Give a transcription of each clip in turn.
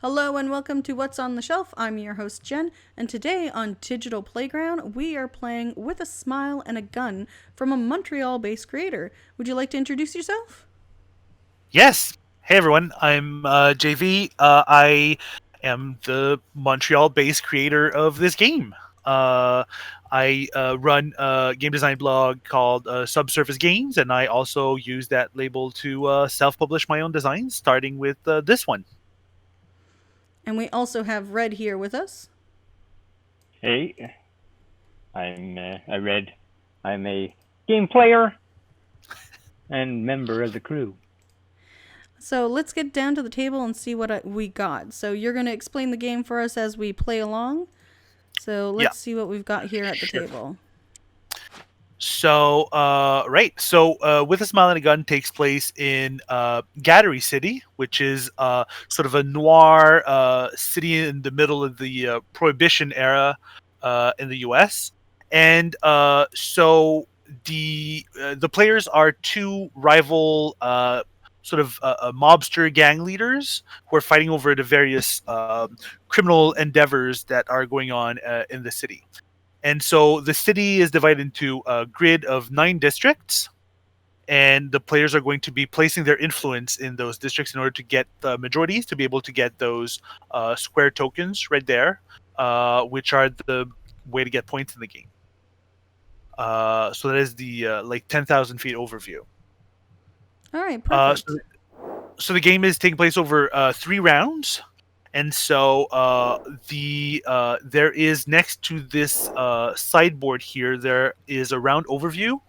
Hello and welcome to What's on the Shelf. I'm your host Jen, and today on Digital Playground, we are playing With a Smile and a Gun from a Montreal-based creator. Would you like to introduce yourself? Yes. Hey everyone, I'm JV. I am the Montreal-based creator of this game. I run a game design blog called Subsurface Games, and I also use that label to self-publish my own designs, starting with this one. And we also have Red here with us. Hey, I read. I'm a game player and member of the crew. So let's get down to the table and see what we got. So you're going to explain the game for us as we play along. So Yeah, let's see what we've got here at the sure. table. So, right. So, With a Smile and a Gun takes place in Gattery City, which is sort of a noir city in the middle of the Prohibition era in the U.S. And the players are two rival mobster gang leaders who are fighting over the various criminal endeavors that are going on in the city. And so the city is divided into a grid of 9 districts, and the players are going to be placing their influence in those districts in order to get the majorities to be able to get those square tokens right there, which are the way to get points in the game. So that is the 10,000 feet overview. All right, Uh, perfect. so, so the game is taking place over 3 rounds. And so there is next to this sideboard here, there is a round overview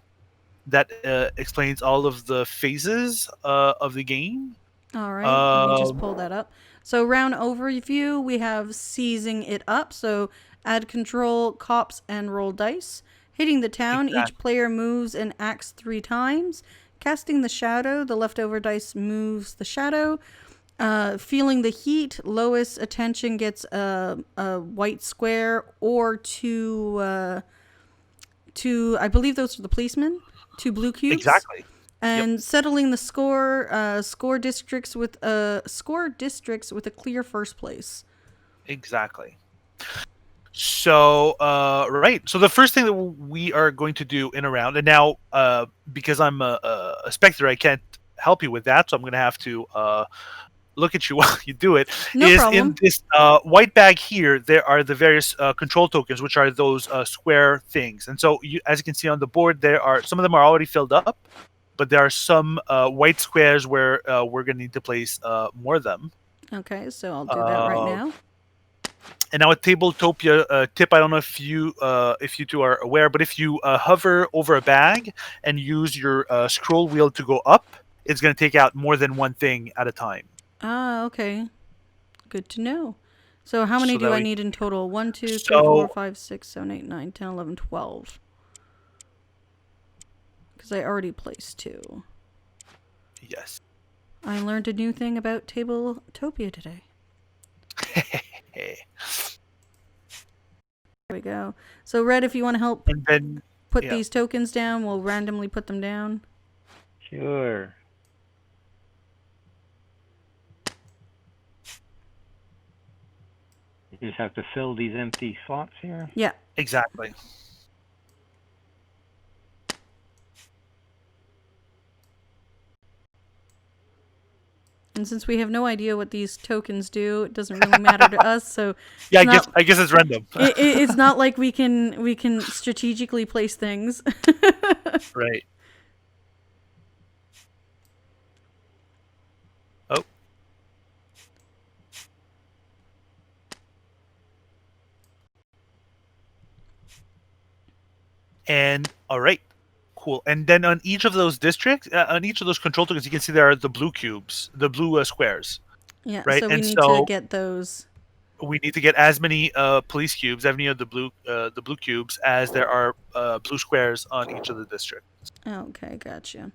that explains all of the phases of the game. All right, let me just Um, pull that up. So, round overview, we have seizing it up. So, add control, cops, and roll dice. Hitting the town, each exactly. player moves and acts 3 times. Casting the shadow, the leftover dice moves the shadow. Feeling the heat, lowest attention gets a white square or two, I believe those are the policemen, 2 blue cubes. Exactly. Yep. And settling the score districts with a clear first place. Exactly. So right. So the first thing that we are going to do in a round, and now because I'm a spectator, I can't help you with that. So I'm going to have to look at you while you do it. No Is in problem. this white bag here, there are the various control tokens, which are those square things. And so, as you can see on the board, there are some of them are already filled up, but there are some white squares where we're going to need to place more of them. Okay, so I'll do that right Uh, now. and now a Tabletopia tip. I don't know if you two are aware, but if you hover over a bag and use your scroll wheel to go up, it's going to take out more than one thing at a time. Ah, okay. Good to know. So how many So do that I way, need in total? 1, 2, 3, 4, so 5, 6, 7, 8, 9, 10, 11, 12. Because I already placed 2. yes. I learned a new thing about Tabletopia today. There we go. So Red, if you want to help And then, put yeah. these tokens down, we'll randomly put them down. Sure. You just have to fill these empty slots here. Yeah. Exactly. And since we have no idea what these tokens do, it doesn't really matter to us. So Yeah, it's not I guess it's random. it's not like we can strategically place things. Right. Oh, and all right. Cool. And then on each of those districts, on each of those control tokens, you can see there are the blue cubes, the blue squares, Yeah, right? so we And need to so get those. we need to get as many police cubes, as many of the blue cubes, as there are blue squares on each of the districts. Okay, gotcha.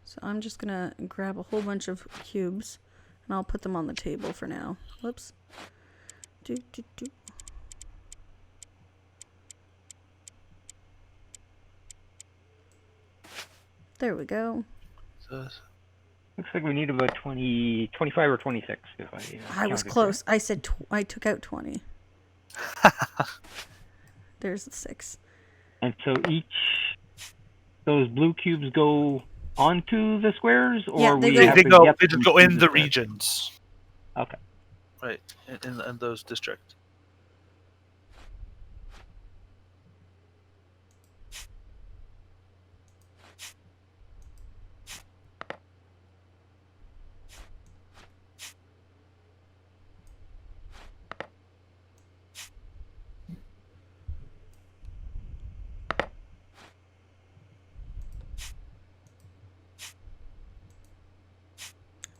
So I'm just gonna grab a whole bunch of cubes, and I'll put them on the table for now. Whoops. Do do do. There we go. Looks like we need about 20, 25 or 26. If I was counted close. I said I took out 20. There's the 6. And so those blue cubes go onto the squares, or Yeah, they we go- have They to go. get They just them go to in the square? regions. Okay. Right, in those districts.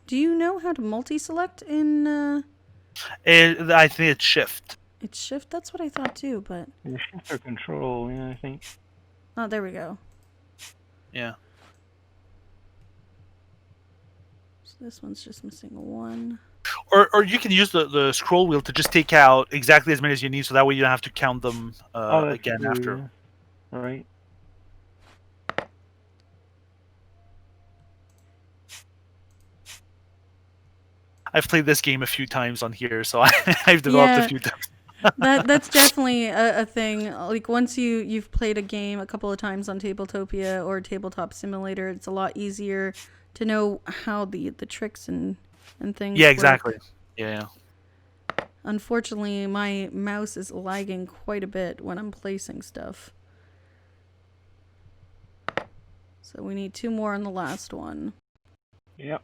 Do you know how to multi-select in I think it's shift. it's shift? That's what I thought too, but The shift or control, yeah, I think. oh, there we go. Yeah. So this one's just missing a 1. Or you can use the scroll wheel to just take out exactly as many as you need, so that way you don't have to count them That's again true, after. Yeah. All right. I've played this game a few times on here, so I've developed Yeah. a few times. That's definitely a thing. Like once you've played a game a couple of times on Tabletopia or Tabletop Simulator, it's a lot easier to know how the tricks and things Yeah, work. exactly. Yeah. Unfortunately, my mouse is lagging quite a bit when I'm placing stuff. So we need 2 more on the last one. Yep.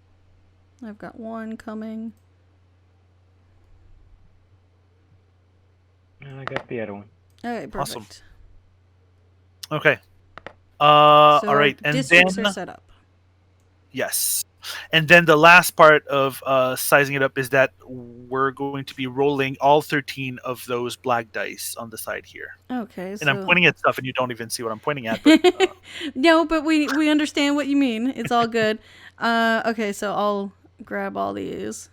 I've got 1 coming. And I got the other one. Okay, perfect. Awesome. Okay. So All right, and districts then are set up. yes, and then the last part of sizing it up is that we're going to be rolling all 13 of those black dice on the side here. Okay, And so I'm pointing at stuff, and you don't even see what I'm pointing at. But, no, but we understand what you mean. It's all good. Okay, so I'll grab all these.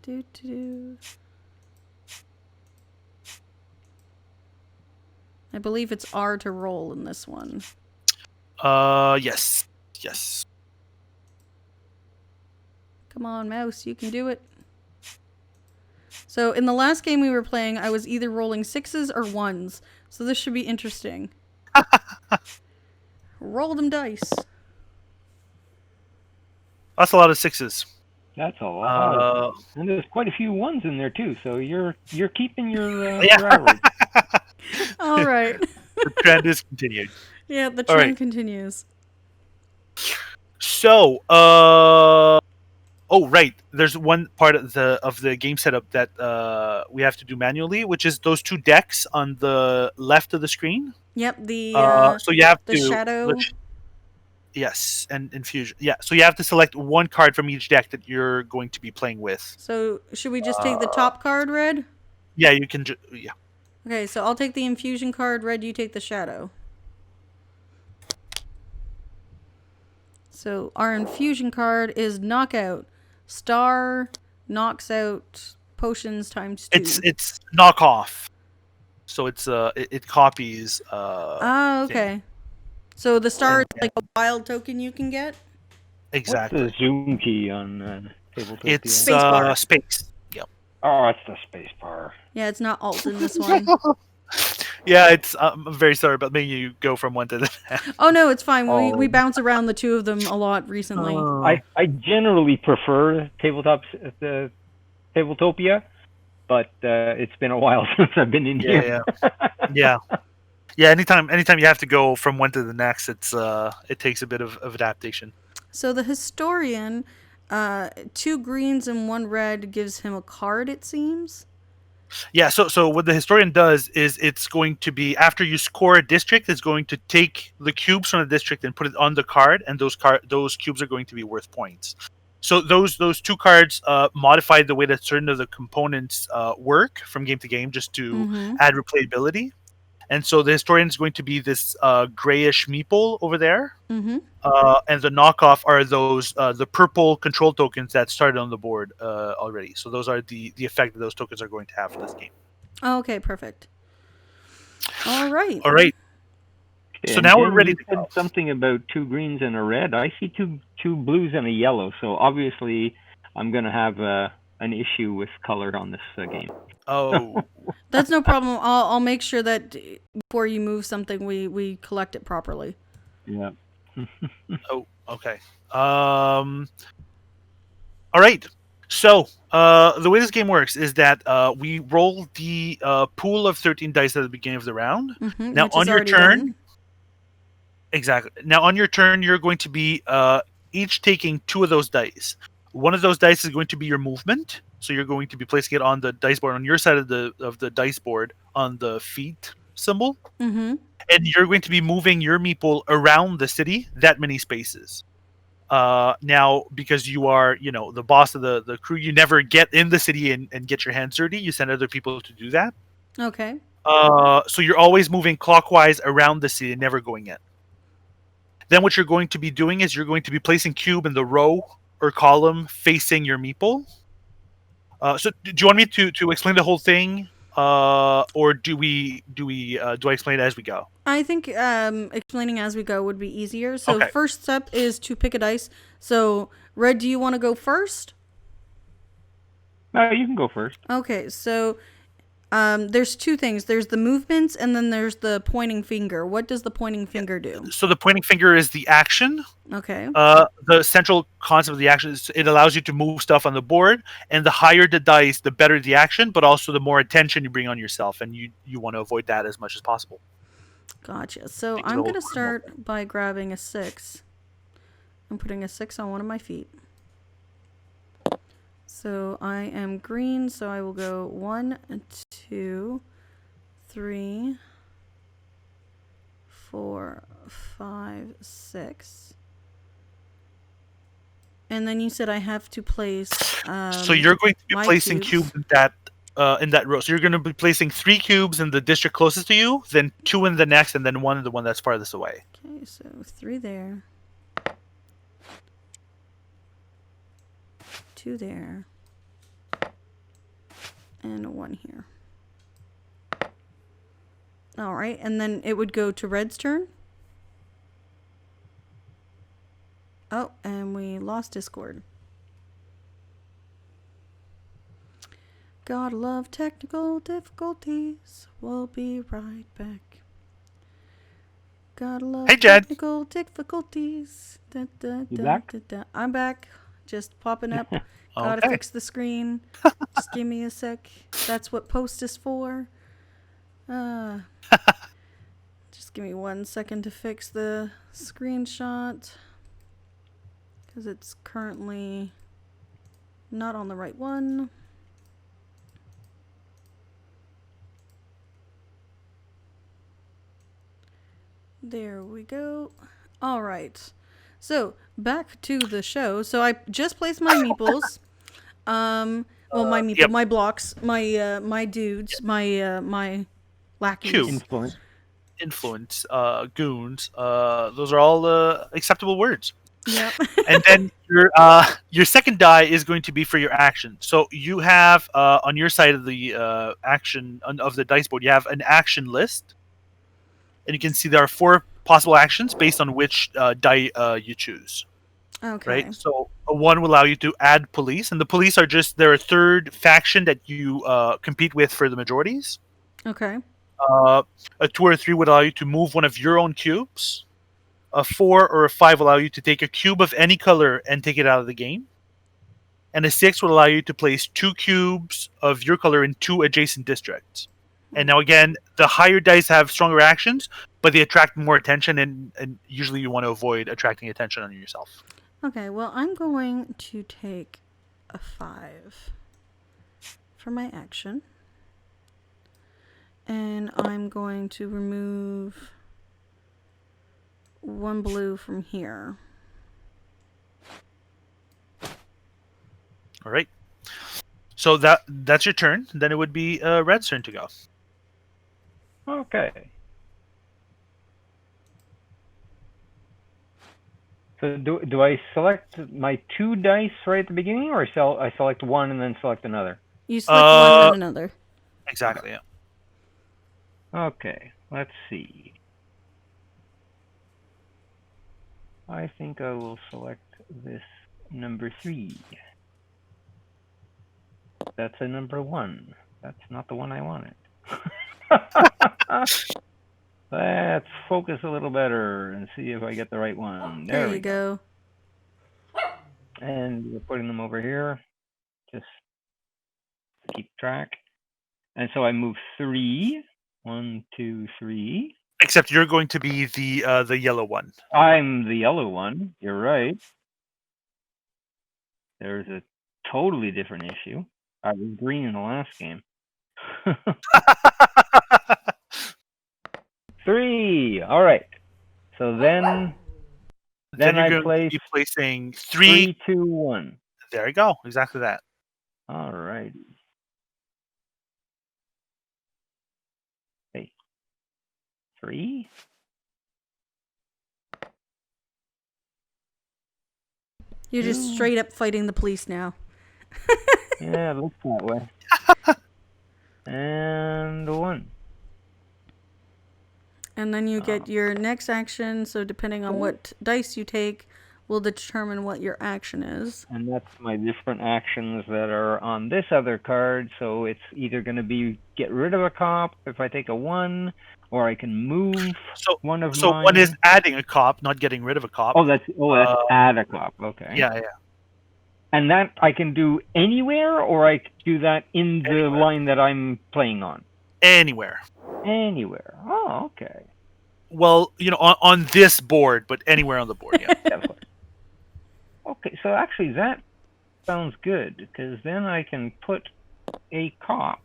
Do. I believe it's R to roll in this one. yes. Come on, mouse, you can do it. So in the last game we were playing, I was either rolling 6s or 1s. So this should be interesting. Roll them dice. That's a lot of 6s. That's a lot. And there's quite a few ones in there too. So you're keeping your average. All right. The trend is continued. Yeah, the All trend right. continues. So, oh right, there's one part of the game setup that we have to do manually, which is those 2 decks on the left of the screen. Yep, So you have the to shadow. Yes, and infusion. Yeah, so you have to select 1 card from each deck that you're going to be playing with. So should we just take the top card, Red? Yeah, you can. Yeah. Okay, so I'll take the infusion card, Red, you take the shadow. So our infusion card is knockout. Star knocks out potions times 2. It's knockoff. So it's it copies. Okay. So the star is like a wild token you can get? Exactly. What's the zoom key on Tabletopia? It's Spacebar. space. Yep. Oh, it's the space bar. Yeah, it's not alt in this one. Yeah, it's. I'm very sorry about making you go from one to the next. Oh no, it's fine. We Oh. bounce around the 2 of them a lot recently. I generally prefer the Tabletopia, but it's been a while since I've been in here. Yeah. Yeah. Anytime you have to go from one to the next, it takes a bit of adaptation. So the historian, 2 greens and 1 red gives him a card, it seems. Yeah, so what the historian does is it's going to be, after you score a district, it's going to take the cubes from the district and put it on the card, and those cubes are going to be worth points. So those 2 cards modify the way that certain of the components work from game to game, just to add replayability. And so the historian is going to be this grayish meeple over there. Mm-hmm. And the knockoff are those the purple control tokens that started on the board already. So those are the effect that those tokens are going to have for this game. Oh, okay, perfect. All right. All right. So now we're Jen, ready you to said go. something about 2 greens and a red. I see two blues and a yellow. So obviously, I'm gonna have an issue with color on this game. Oh, That's no problem. I'll make sure that before you move something, we collect it properly. Yeah. oh, okay. All right. So the way this game works is that we roll the pool of 13 dice at the beginning of the round. Now Which on is your already turn, done. exactly. Now on your turn, you're going to be each taking 2 of those dice. One of those dice is going to be your movement. So you're going to be placing it on the dice board on your side of the dice board on the feet symbol. Mm-hmm. And you're going to be moving your meeple around the city that many spaces. Now, because you are, the boss of the crew, you never get in the city and get your hands dirty. You send other people to do that. Okay. So you're always moving clockwise around the city, never going in. Then what you're going to be doing is you're going to be placing cube in the row or column facing your meeple. So do you want me to explain the whole thing, or do I explain it as we go? I think explaining as we go would be easier. So Okay. first step is to pick a dice. So Red, do you want to go first? No, you can go first. Okay, so there's 2 things. There's the movements, and then there's the pointing finger. What does the pointing finger do? So the pointing finger is the action. Okay. The central concept of the action is it allows you to move stuff on the board, and the higher the dice, the better the action, but also the more attention you bring on yourself, and you want to avoid that as much as possible. Gotcha. So Makes it I'm a going to little start by grabbing a 6. I'm putting a 6 on one of my feet. So I am green, so I will go 1, 2, 3, 4, 5, 6. And then you said I have to place. So you're going to be my placing cubes. cubes in that row. So you're going to be placing 3 cubes in the district closest to you, then 2 in the next, and then 1 in the one that's farthest away. Okay, so 3 there. 2 there. And 1 here. Alright, and then it would go to Red's turn. Oh, and we lost Discord. Gotta love technical difficulties. We'll be right back. Gotta love Hey, Jed. technical difficulties. Da, da, You da, back? da, da. I'm back. Just popping up. Gotta Okay. fix the screen. Just give me a sec. That's what post is for. Just give me 1 second to fix the screenshot. Because it's currently not on the right one. There we go. All right. So back to the show. So I just placed my meeples. Well, my meeple, Yep. my blocks, my dudes, my lackeys. Cube. Influence, goons. Those are all acceptable words. Yeah. And then your second die is going to be for your action. So you have on your side of the action of the dice board, you have an action list, and you can see there are 4 possible actions based on which die you choose. Okay. Right. So a 1 will allow you to add police, and the police are they're a third faction that you compete with for the majorities. Okay. A 2 or 3 would allow you to move one of your own cubes. A 4 or a 5 will allow you to take a cube of any color and take it out of the game. And a 6 will allow you to place 2 cubes of your color in 2 adjacent districts. And now again, the higher dice have stronger actions, but they attract more attention, and usually you want to avoid attracting attention on yourself. Okay, well, I'm going to take a 5 for my action. And I'm going to remove 1 blue from here. All right. So that's your turn. Then it would be Red's turn to go. Okay. So do I select my 2 dice right at the beginning, or I select 1 and then select another? You select one and another. Exactly, yeah. Okay, let's see. I think I will select this number 3. That's a number 1. That's not the one I wanted. Let's focus a little better and see if I get the right one. There we you go. And we're putting them over here. Just keep track. And so I move 3. 1, 2, 3. Except you're going to be the yellow one. I'm the yellow one. You're right. There's a totally different issue. I was green in the last game. 3. All right. So then Then you're I going place to be placing 3, 2, 1. There you go. Exactly that. All right. Hey. 3. You're just straight up fighting the police now. Yeah, it looks that way. And 1. And then you get your next action, so depending on what dice you take will determine what your action is. And that's my different actions that are on this other card. So it's either going to be get rid of a cop if I take a 1, or I can move one of mine. So one is adding a cop, not getting rid of a cop. That's add a cop. Okay. Yeah. And that I can do anywhere, or I can do that in the line that I'm playing on? Anywhere. Anywhere. Oh, okay. Well, on this board, but anywhere on the board, yeah. Okay, so actually that sounds good, because then I can put a cop.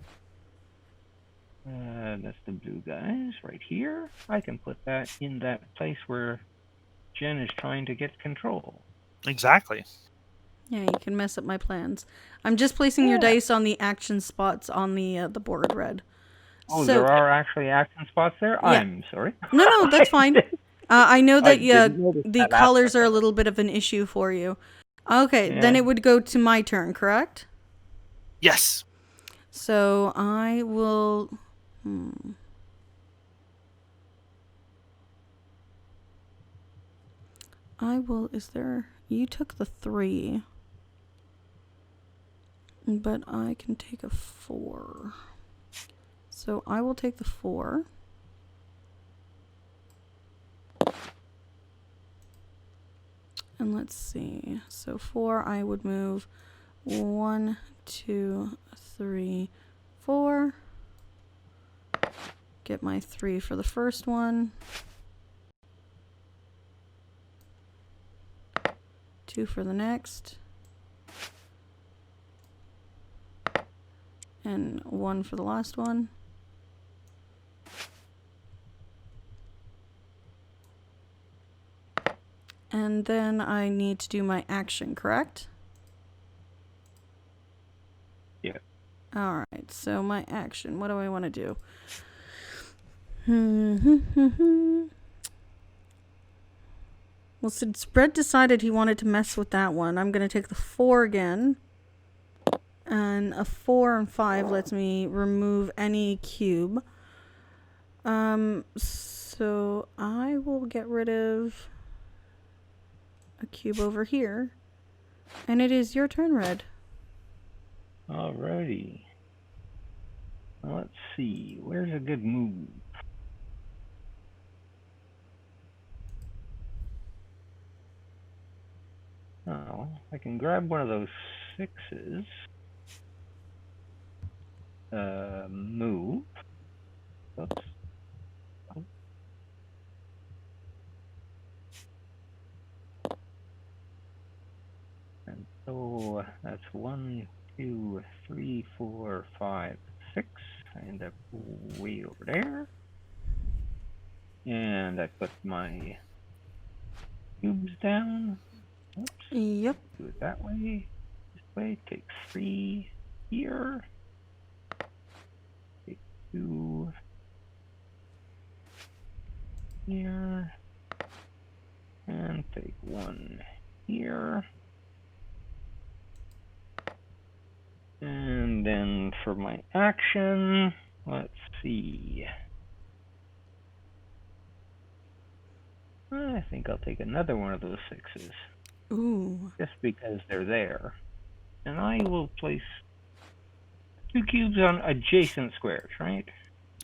That's the blue guys right here. I can put that in that place where Jen is trying to get control. Exactly. Yeah, you can mess up my plans. I'm just placing your dice on the action spots on the board, Red. Oh, so, there are actually action spots there? Yeah. I'm sorry. No, that's fine. I know that the colors are a little bit of an issue for you. Okay, then it would go to my turn, correct? Yes. So I will... Is there... You took the 3. But I can take a 4. So I will take the 4. And let's see. So 4, I would move 1, 2, 3, 4. Get my 3 for the first one. 2 for the next. And 1 for the last one. And then I need to do my action, correct? Yeah. Alright, so my action. What do I want to do? Well, since Brett decided he wanted to mess with that one, I'm going to take the 4 again. And a 4 and 5 lets me remove any cube. So I will get rid of a cube over here. And it is your turn, Red. Alrighty. Let's see. Where's a good move? Oh, I can grab one of those 6s. Move. Oops. Oh. And so that's 1, 2, 3, 4, 5, 6. I end up way over there. And I put my cubes down. Oops. Yep. Do it that way. This way. Take 3 here. 2 here, and take 1 here, and then for my action, let's see. I think I'll take another one of those 6s. Ooh. Just because they're there. And I will place 2 cubes on adjacent squares, right?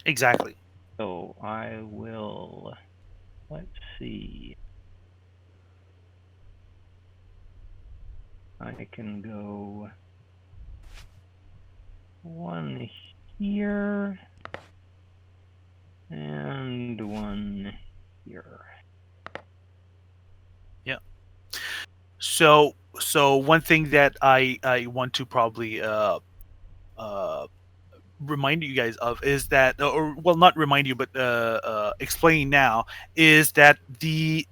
Exactly. So I will, let's see. I can go 1 here and 1 here. Yeah. So one thing that I want to probably remind you guys of is that, or well, not remind you, but explain now, is that the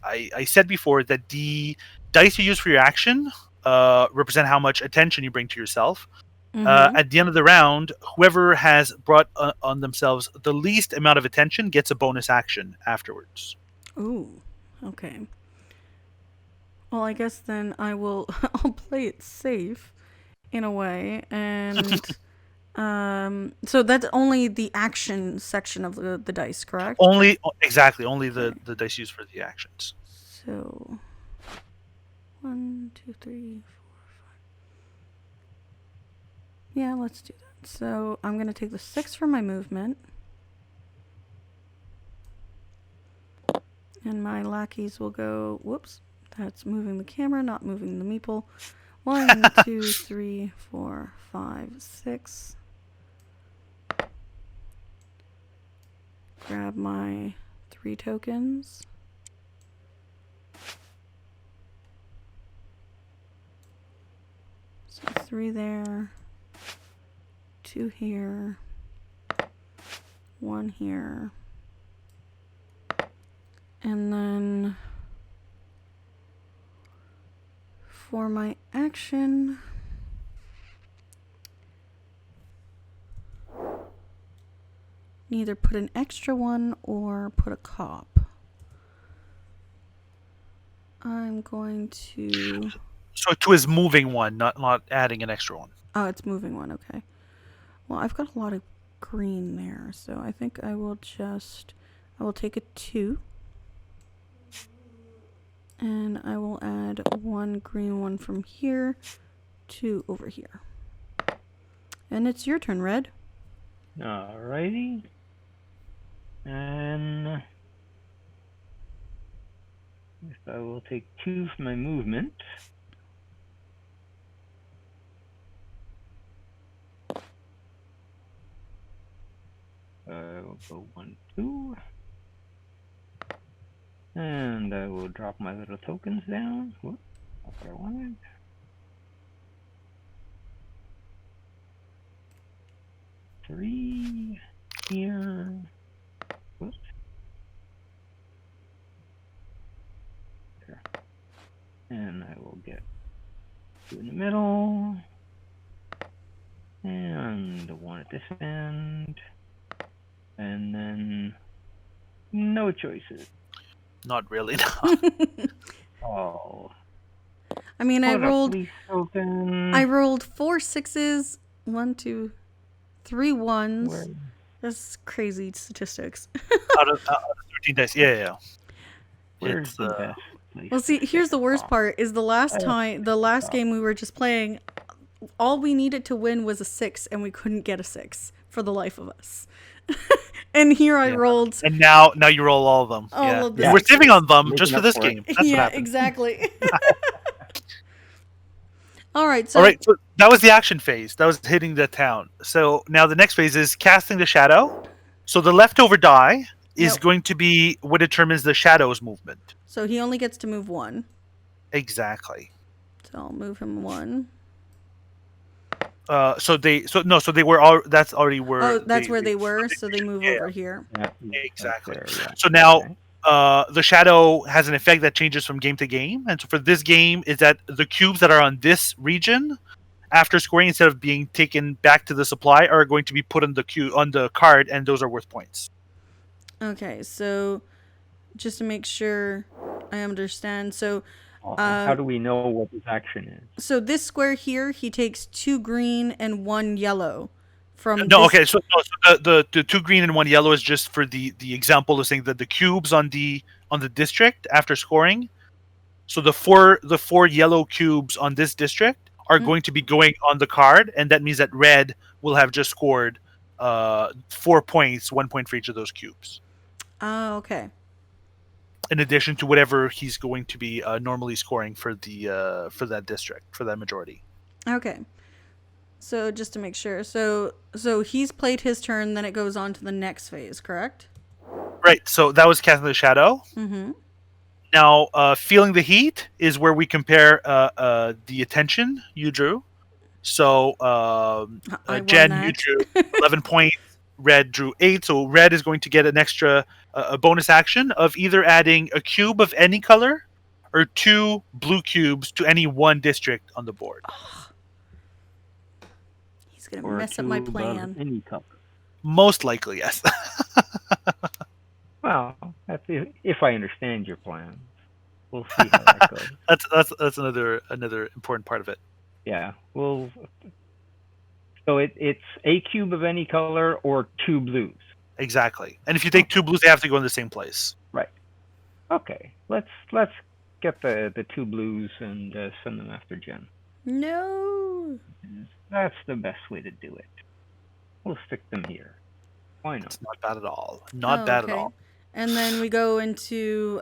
I said before that the dice you use for your action represent how much attention you bring to yourself. Mm-hmm. At the end of the round, whoever has brought on themselves the least amount of attention gets a bonus action afterwards. Ooh. Okay. Well, I guess then I'll play it safe in a way, and so that's only the action section of the dice, correct? Only only Okay. the dice used for the actions. So 1, 2, 3, 4. Yeah, let's do that. So I'm gonna take the 6 for my movement, and my lackeys will go. Whoops, that's moving the camera, not moving the meeple. 1, 2, 3, 4, 5, 6. Grab my 3 tokens. So 3 there, 2 here, 1 here, and then for my action, either put an extra one or put a cop. I'm going to... So 2 is moving one, not adding an extra one. Oh, it's moving one, okay. Well, I've got a lot of green there, so I think I will take a 2. And I will add 1 green one from here to over here. And it's your turn, Red. Alrighty. And I will take 2 for my movement. I will go 1, 2. And I will drop my little tokens down. Whoops, not what I wanted. Three here. Whoops. There. And I will get 2 in the middle. And 1 at this end. And then no choices. Not really. No. Oh. I mean, I rolled 4 6s, 1, 2, 3 1s. Where? That's crazy statistics. out of 13 dice. Yeah. Where's It's, the best place? Well, see, here's the worst part: is the last game we were just playing, all we needed to win was a 6, and we couldn't get a 6 for the life of us. And here I rolled. And now you roll all of them. Of the We're sixes. saving on them Making just for up this for it. game. That's what Yeah, happened. exactly. All right, So that was the action phase. That was hitting the town. So now the next phase is casting the shadow. So the leftover die is going to be what determines the shadow's movement. So he only gets to move 1. Exactly. So I'll move him 1. So they were all. That's already where. Oh, that's where they were. So they move over here. Yeah, Exactly. there, yeah. So now, Okay. the shadow has an effect that changes from game to game, and so for this game, is that the cubes that are on this region, after scoring, instead of being taken back to the supply, are going to be put on the card, and those are worth points. Okay, so just to make sure I understand, so How do we know what this action is? so this square here, he takes 2 green and 1 yellow from. No, this... okay. So the 2 green and 1 yellow is just for the example of saying that the cubes on the on the district after scoring. So the four yellow cubes on this district are going to be going on the card, and that means that red will have just scored 4 points, 1 point for each of those cubes. Oh, okay. In addition to whatever he's going to be normally scoring for that district, for that majority. Okay. So just to make sure, so he's played his turn, then it goes on to the next phase, correct? Right. So that was casting the shadow. Mm-hmm. Now, feeling the heat is where we compare the attention you drew. So, Jen, you drew 11 points. Red drew 8. So red is going to get an extra, a bonus action of either adding a cube of any color or 2 blue cubes to any one district on the board. He's going to mess up my plan. Any color. Most likely, yes. Well, that's if I understand your plan. We'll see how that goes. That's another important part of it. Yeah. So it's a cube of any color or 2 blues. Exactly. And if you take 2 blues, they have to go in the same place. Right. Okay. Let's get the 2 blues and send them after Jen. No. That's the best way to do it. We'll stick them here. Why not? It's not bad at all. Not bad at all. And then we go into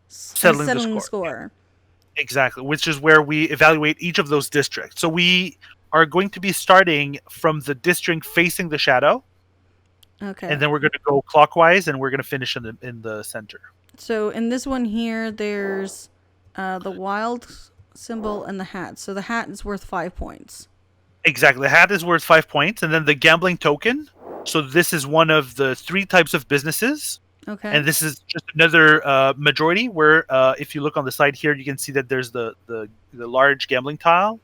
settling the score. Exactly, which is where we evaluate each of those districts. So we are going to be starting from the district facing the shadow. Okay. And then we're going to go clockwise, and we're going to finish in the center. So in this one here, there's the wild symbol and the hat. So the hat is worth 5 points. Exactly. The hat is worth 5 points. And then the gambling token. So this is one of the 3 types of businesses. Okay. And this is just another majority where if you look on the side here, you can see that there's the large gambling tile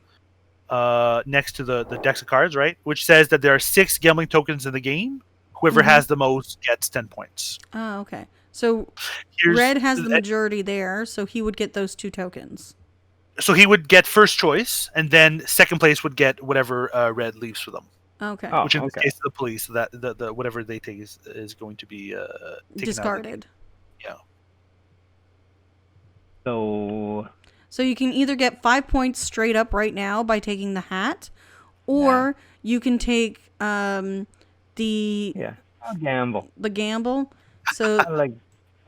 next to the decks of cards, right? Which says that there are 6 gambling tokens in the game. Whoever has the most gets 10 points. Oh, okay. So red has the majority there, so he would get those 2 tokens. So he would get first choice, and then second place would get whatever red leaves for them. Okay. Which in this case, the police, so that the whatever they take is going to be discarded. Yeah. So you can either get 5 points straight up right now by taking the hat, or you can take I'll gamble. The gamble. So I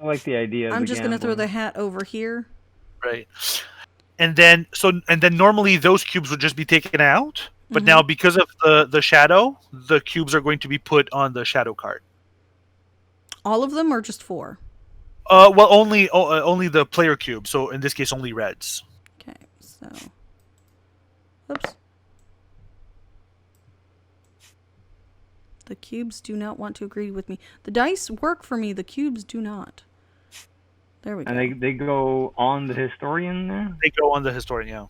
like the idea. I'm just going to throw the hat over here. Right. And then normally those cubes would just be taken out, but now because of the shadow, the cubes are going to be put on the shadow card. All of them, or just 4? Well, only the player cube. So in this case, only reds. Okay. So, oops. The cubes do not want to agree with me. The dice work for me. The cubes do not. There we go. And they go on the historian there? They go on the historian, yeah.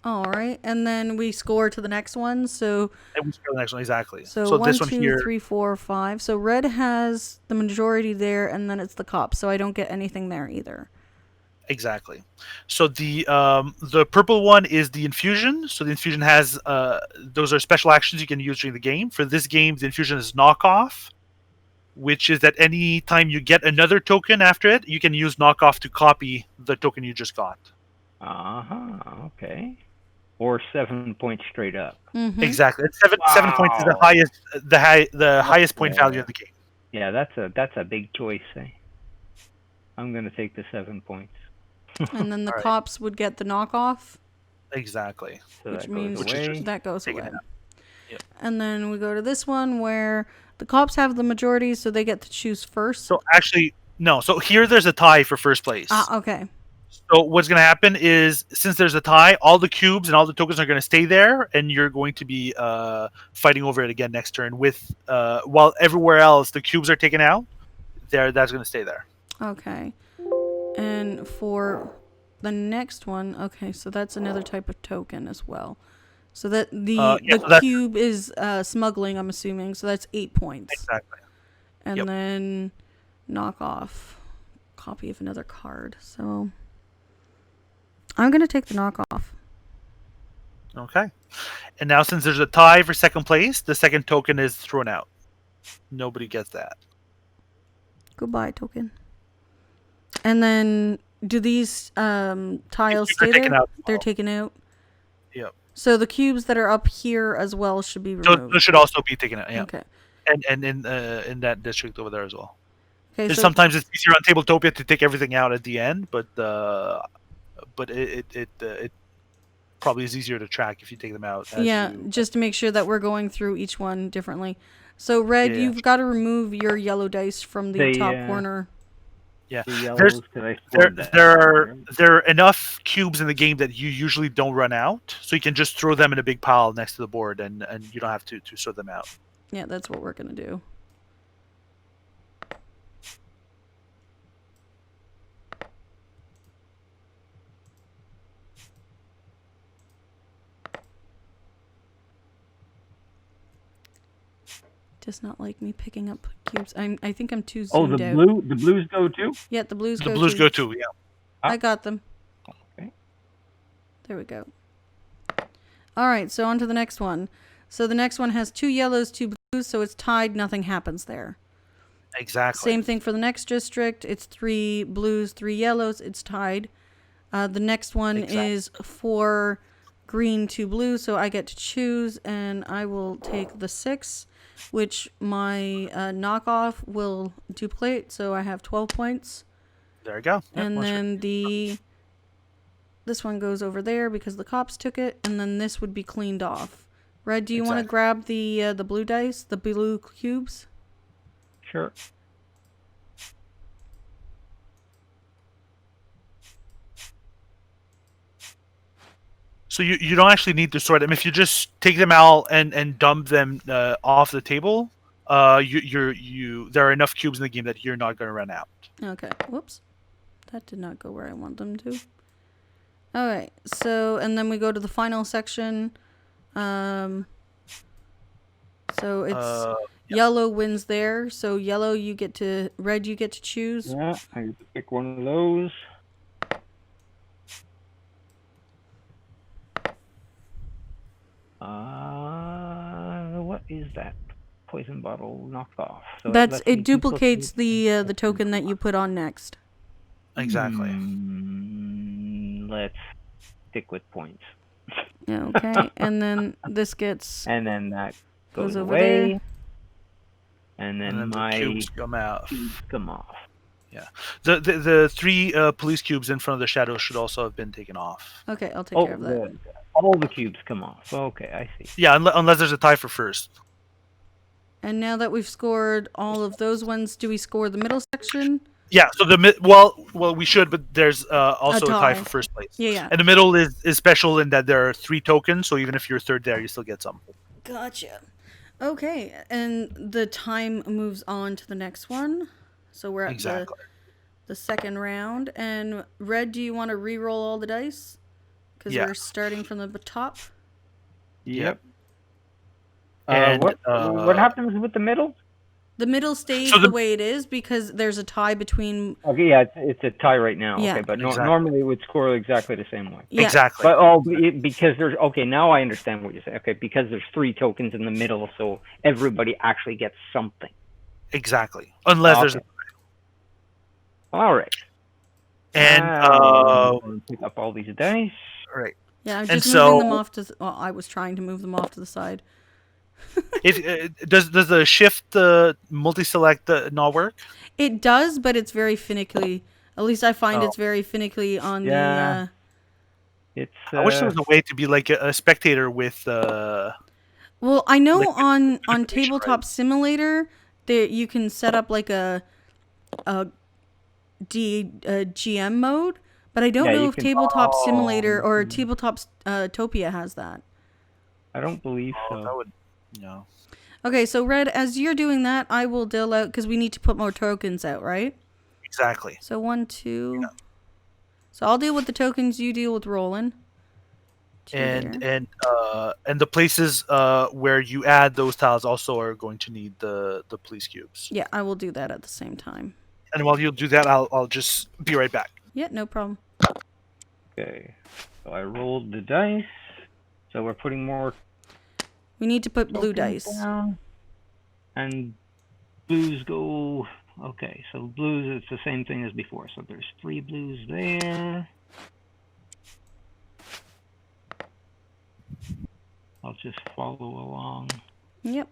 All right, and then we score to the next one. So and we score the next one, exactly. So 1, this one 2, here, 3, 4, 5. So red has the majority there, and then it's the cops. So I don't get anything there either. Exactly. So the purple one is the infusion. So the infusion has those are special actions you can use during the game. For this game, the infusion is knockoff, which is that any time you get another token after it, you can use knockoff to copy the token you just got. Okay. Or 7 points straight up. Mm-hmm. Exactly. 7 points is the highest point value of the game. Yeah, that's a big choice. I'm gonna take the 7 points. And then the cops would get the knockoff. Exactly. So which means that goes away. Yep. And then we go to this one where the cops have the majority, so they get to choose first. So actually, no. So here there's a tie for first place. Okay. So what's going to happen is, since there's a tie, all the cubes and all the tokens are going to stay there, and you're going to be fighting over it again next turn. With while everywhere else the cubes are taken out, that's going to stay there. Okay. And for the next one, okay, so that's another type of token as well. So that the cube is smuggling, I'm assuming. So that's 8 points. Exactly. And then knock off copy of another card. So I'm going to take the knockoff. Okay. And now, since there's a tie for second place, the second token is thrown out. Nobody gets that. Goodbye, token. And then, do these tiles They're stay taken there? out as They're well. taken out. Yep. So the cubes that are up here as well should be So removed. those should also be taken out. Yeah. Okay. And in that district over there as well. Okay. So Sometimes it's easier on Tabletopia to take everything out at the end, but it probably is easier to track if you take them out. just to make sure that we're going through each one differently. So Red, Yeah. you've got to remove your yellow dice from the top corner. Yeah, The yellows, there are enough cubes in the game that you usually don't run out, so you can just throw them in a big pile next to the board, and you don't have to sort them out. Yeah, that's what we're gonna do. Does not like me picking up cubes. I think I'm too zoomed out. The blues go too? Yeah, the blues The go blues too. go too. Yeah. I got them. Okay. There we go. All right, so on to the next one. So the next one has 2 yellows, 2 blues, so it's tied. Nothing happens there. Exactly. Same thing for the next district. It's 3 blues, 3 yellows. It's tied. The next one is 4 green, 2 blue, so I get to choose, and I will take the 6, which my knockoff will duplicate, so I have 12 points. There you go. Yep, And then this one goes over there because the cops took it, and then this would be cleaned off. Red, do you want to grab the blue dice, the blue cubes? Sure. So you don't actually need to sort them. If you just take them out and dump them off the table, there are enough cubes in the game that you're not going to run out. Okay. Whoops. That did not go where I want them to. Alright, so, and then we go to the final section. So it's yellow wins there. So yellow, red, you get to choose. Yeah, I get to pick one of those. What is that? Poison bottle knocked off. So it duplicates the token that you put on next. Exactly. Let's stick with points. Okay, and then this gets... And then that goes over away. there. And then the cubes come out. Come off. Yeah. The 3 police cubes in front of the shadows should also have been taken off. Okay, I'll take care of that. All the cubes come off. Okay, I see. Yeah, unless there's a tie for first. And now that we've scored all of those ones, do we score the middle section? Yeah, so we should, but there's also a tie for first place. Yeah. And the middle is special in that there are 3 tokens, so even if you're third there, you still get some. Gotcha. Okay, and the time moves on to the next one. So we're at the second round. And Red, do you want to re-roll all the dice? Because we're starting from the top. Yep. And what happens with the middle? The middle stays the way it is because there's a tie between... Okay, yeah, it's a tie right now. Yeah. Okay, but normally it would score exactly the same way. Yeah. Exactly. But because there's... Okay, now I understand what you're saying. Okay, because there's 3 tokens in the middle, so everybody actually gets something. Exactly. Unless there's... All right. And... pick up all these dice. Right. Yeah, I'm just moving them off to... Well, I was trying to move them off to the side. Does the shift multi-select not work? It does, but it's very finicky. At least I find it's very finicky on the... It's. I wish there was a way to be like a spectator with... Well, I know on Tabletop Simulator, you can set up like a GM mode, but I don't know if Tabletop Simulator or Tabletop Topia has that. I don't believe so. That would... No. Okay, so Red, as you're doing that, I will deal out because we need to put more tokens out, right? Exactly. So 1, 2. Yeah. So I'll deal with the tokens. You deal with rolling. And the places where you add those tiles also are going to need the police cubes. Yeah, I will do that at the same time. And while you do that, I'll just be right back. Yeah, no problem. Okay, so I rolled the dice. So we're putting more We need to put blue tokens dice. down. And blues go... Okay, so blues, it's the same thing as before. So there's 3 blues there. I'll just follow along. Yep.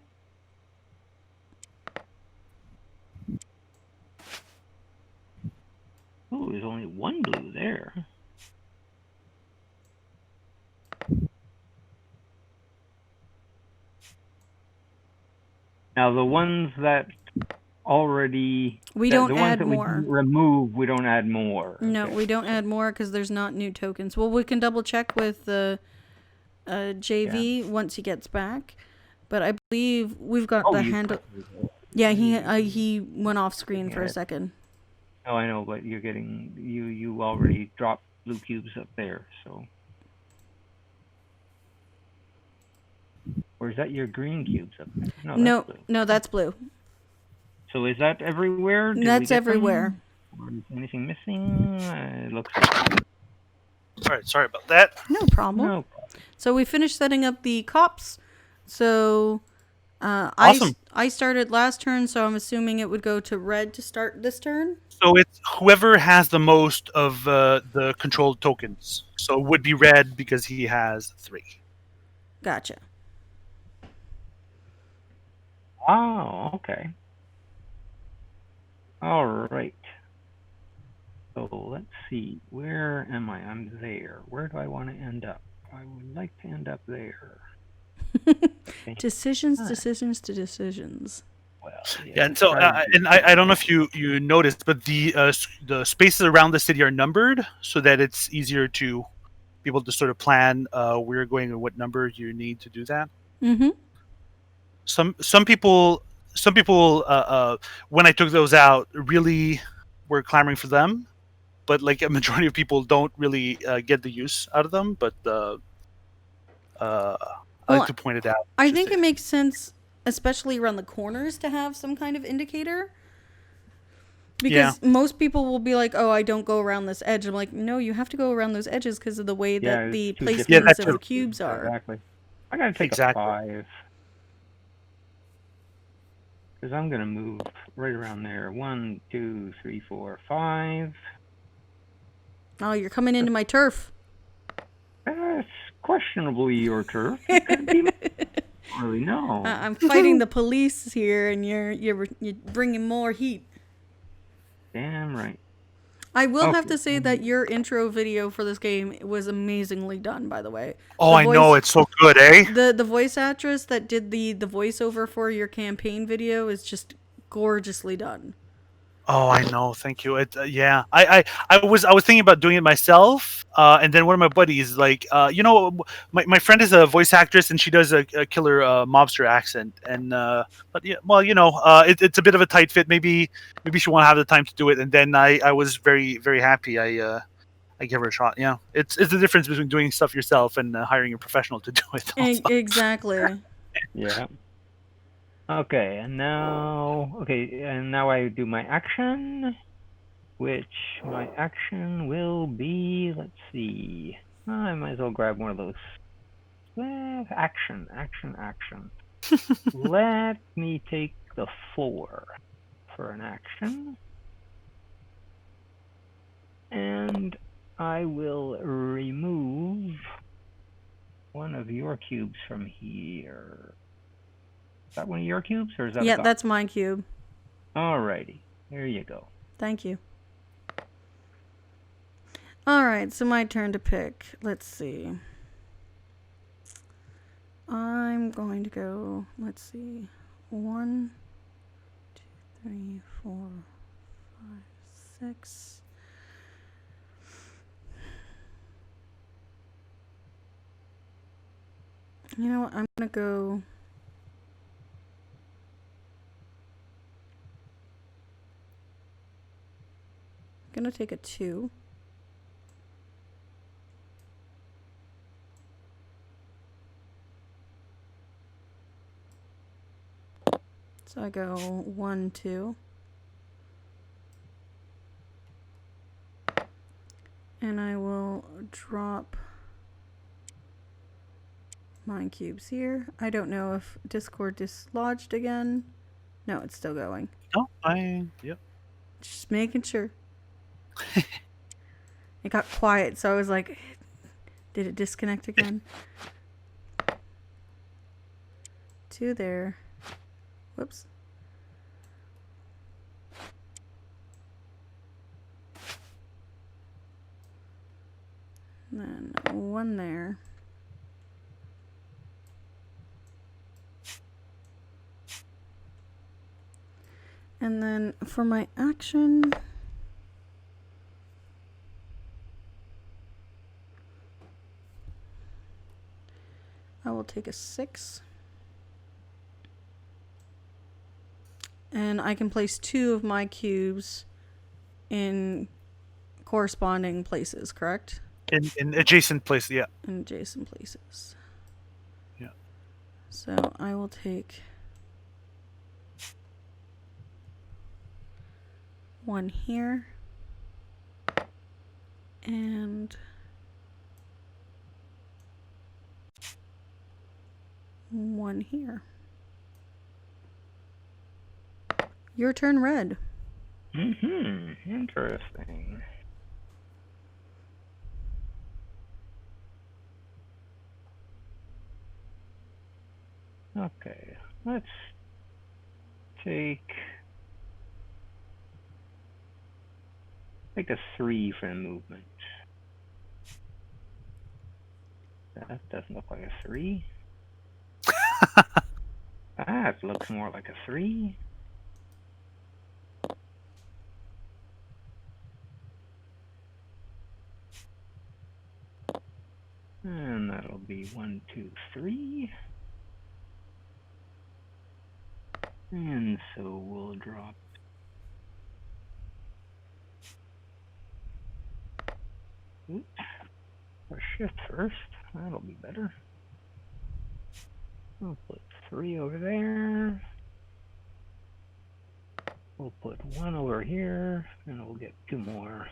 Oh, there's only 1 blue there. Now the ones that already... We the don't ones add that we more. didn't remove, we don't add more. No, Okay. we don't add more because there's not new tokens. Well, we can double check with the JV once he gets back. But I believe we've got the handle. Yeah, he went off screen for a second. Oh, I know, but you're getting... You already dropped blue cubes up there, so... Or is that your green cubes up there? No, that's blue. No, that's blue. So is that everywhere? Did That's we get everywhere. them? Or is anything missing? It looks like... All right, sorry about that. No problem. No. So we finished setting up the cops. So Awesome. I started last turn, so I'm assuming it would go to red to start this turn. So it's whoever has the most of the controlled tokens. So it would be red because he has 3. Gotcha. Oh, okay. All right. So let's see. Where am I? I'm there. Where do I want to end up? I would like to end up there. Okay. Decisions. Well, Yeah, and so and I don't know if you noticed, but the spaces around the city are numbered so that it's easier to be able to sort of plan where you're going and what number you need to do that. Mm-hmm. Some people when I took those out really were clamoring for them, but like a majority of people don't really get the use out of them. But I like to point it out. I think it makes sense, especially around the corners, to have some kind of indicator. Because most people will be like, "Oh, I don't go around this edge." I'm like, "No, you have to go around those edges because of the way that the placements of the cubes are." Exactly. I gotta take a 5. Because I'm gonna move right around there. 1, 2, 3, 4, 5. Oh, you're coming into my turf. It's questionably your turf. It could be. I don't really know. I'm fighting the police here, and you're bringing more heat. Damn right. I will have to say that your intro video for this game was amazingly done, by the way. Oh, I know, it's so good, eh? The voice actress that did the voiceover for your campaign video is just gorgeously done. Oh, I know. Thank you. I was thinking about doing it myself, and then one of my buddies, like, my friend is a voice actress, and she does a killer mobster accent, and but yeah, well, it's a bit of a tight fit. Maybe she won't have the time to do it, and then I was very very happy. I give her a shot. Yeah, it's the difference between doing stuff yourself and hiring a professional to do it. Exactly. Yeah. Okay, and now I do my action, which my action will be, let's see, I might as well grab one of those. Action. Let me take the 4 for an action. And I will remove one of your cubes from here. Is that one of your cubes, or is that? Yeah, that's my cube. Alrighty, there you go. Thank you. Alright, so my turn to pick. Let's see. I'm going to go, let's see, 1, 2, 3, 4, 5, 6. You know what, I'm going to go... Gonna take a 2. So I go 1, 2. And I will drop my cubes here. I don't know if Discord dislodged again. No, it's still going. No, yep. Just making sure. It got quiet, so I was like, did it disconnect again? 2 there. Whoops. And then 1 there. And then for my action, I will take a 6. And I can place 2 of my cubes in corresponding places, correct? In adjacent places, yeah. In adjacent places. Yeah. So I will take 1 here. And 1 here. Your turn, Red. Interesting. Okay, let's take a 3 for the movement. That doesn't look like a 3. That looks more like a 3. And that'll be 1, 2, 3. And so we'll drop our shift first. That'll be better. We'll put 3 over there. We'll put 1 over here, and we'll get 2 more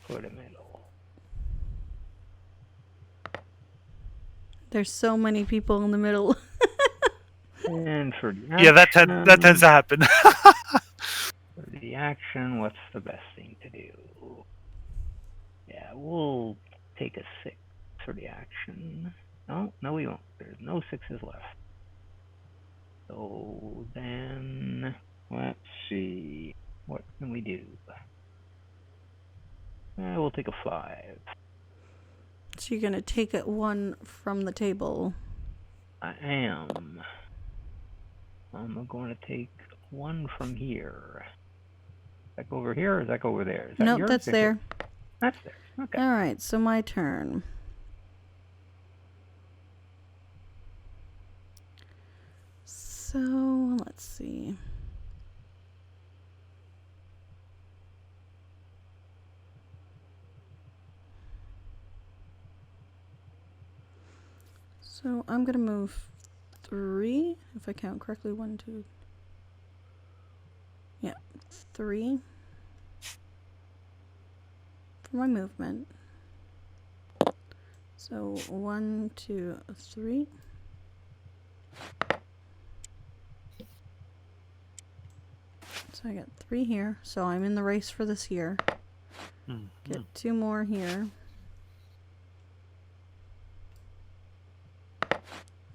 for the middle. There's so many people in the middle. And for the action, Yeah, that tends to happen. for the action, what's the best thing to do? Yeah, we'll take a 6 for the action. No, we won't. There's no 6s left. So then, let's see. What can we do? We'll take a 5. So you're going to take it 1 from the table. I am. I'm going to take 1 from here. Is that go over here or is that go over there? Is that Nope, yours? that's there. That's there. Okay. All right, so my turn. So let's see. So I'm going to move 3, if I count correctly. 1, 2. Yeah, 3 for my movement. So 1, 2, 3. So I got 3 here. So I'm in the race for this here. Get 2 more here.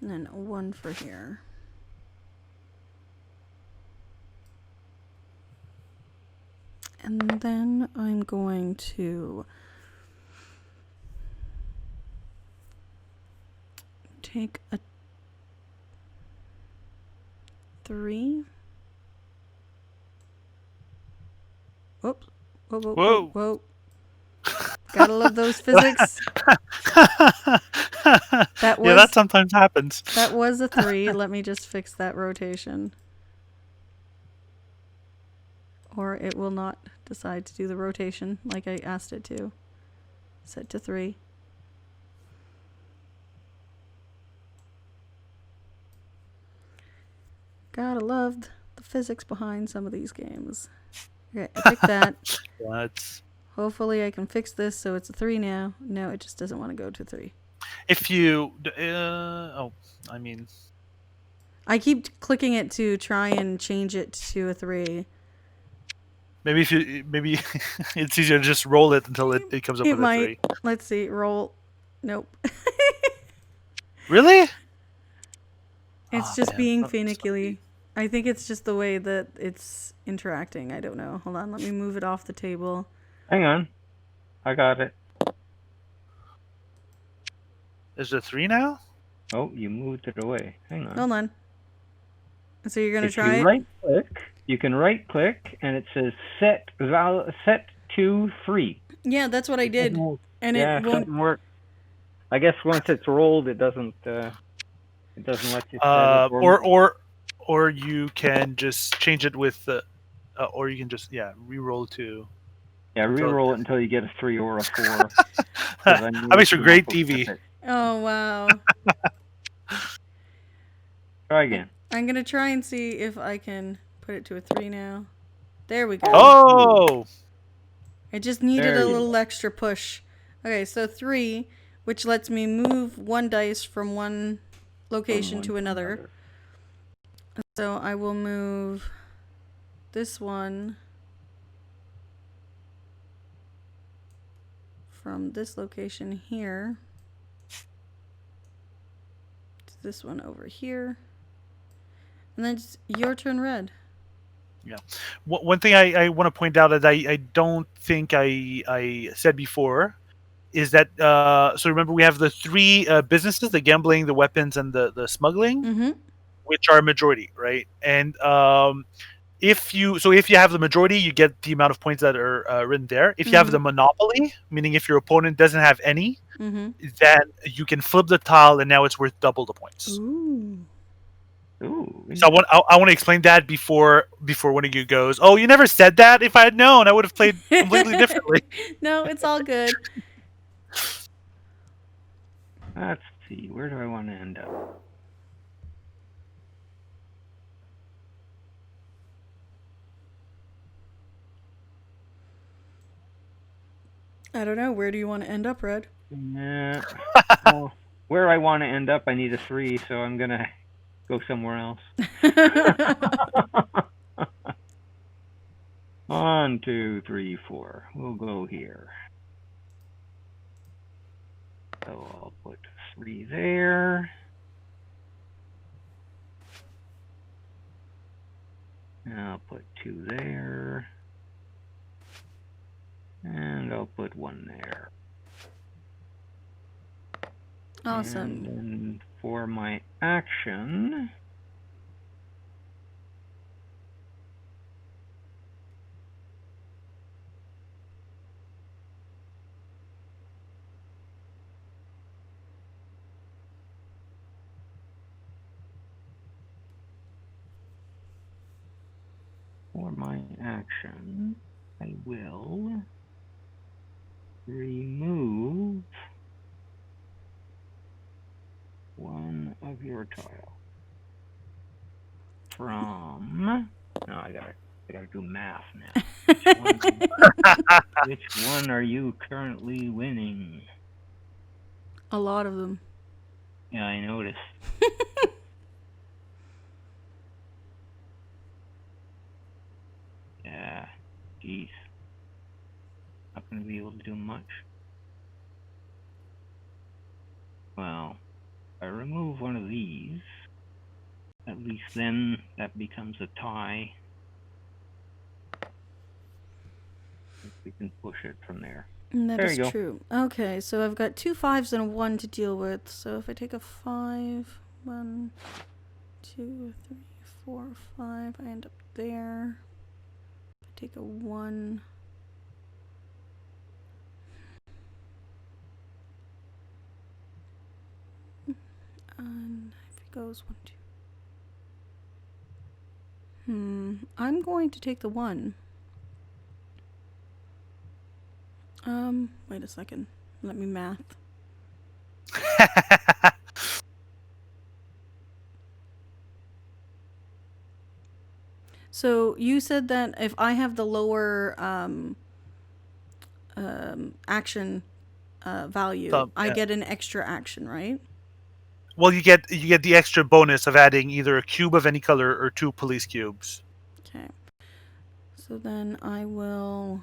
And then 1 for here. And then I'm going to take a 3. Whoops. Whoa. Gotta love those physics. That sometimes happens. That was a 3. Let me just fix that rotation. Or it will not decide to do the rotation like I asked it to. Set to 3. Gotta love the physics behind some of these games. Okay, I picked that. That's... Hopefully I can fix this so it's a 3 now. No, it just doesn't want to go to 3. If you, I mean, I keep clicking it to try and change it to a 3. maybe it's easier to just roll it until it comes up It with a might. 3. Let's see. Roll. Nope. Really? It's Oh, just man. being Oh, finicky. I think it's just the way that it's interacting. I don't know. Hold on. Let me move it off the table. Hang on. I got it. Is it a 3 now? Oh, you moved it away. Hang on. Hold on. So you're gonna If try you it? right click, you can right click and it says set to 3. Yeah, that's what I did. And yeah, it it won't. doesn't work. I guess once it's rolled, it doesn't let you set it. Or you can just change it with the, or you can just re-roll to. Yeah, re-roll it until you get a 3 or a 4. That makes for great TV. Oh wow. Try again. I'm gonna try and see if I can put it to a 3 now. There we go. Oh, It just needed There a you little extra push. Okay, so 3, which lets me move 1 dice from one location to another. So I will move this one from this location here to this one over here. And then it's your turn, Red. yeah. One thing I want to point out that I don't think I said before is that so remember we have the 3 businesses: the gambling, the weapons, and the smuggling, Mm-hmm. which are majority, right? And if you have the majority, you get the amount of points that are written there. If you have the monopoly, meaning if your opponent doesn't have any, then you can flip the tile and now it's worth double the points. Ooh. So I want to explain that before one of you goes, "Oh, you never said that. If I had known, I would have played completely differently." No, it's all good. Let's see. Where do I want to end up? I don't know. Where do you want to end up, Red? Well, where I want to end up, I need a 3, so I'm gonna go somewhere else. 1, 2, 3, 4. We'll go here. So I'll put 3 there. And I'll put 2 there. And I'll put 1 there. Awesome. And then for my action, I will remove 1 of your tile from. No, I gotta do math now. Which one are you currently winning? A lot of them. Yeah, I noticed. Yeah, geez. Not gonna be able to do much. Well, if I remove one of these, at least then that becomes a tie. We can push it from there. That There is you go. true. Okay, so I've got 2 5s and a 1 to deal with. So if I take a 5, 1, 2, 3, 4, 5, I end up there. If I take a 1. And if it goes 1, 2. I'm going to take the 1. Wait a second. Let me math. So you said that if I have the lower action value, So, I yeah. get an extra action, right? Well, you get the extra bonus of adding either a cube of any color or 2 police cubes. Okay. So then I will...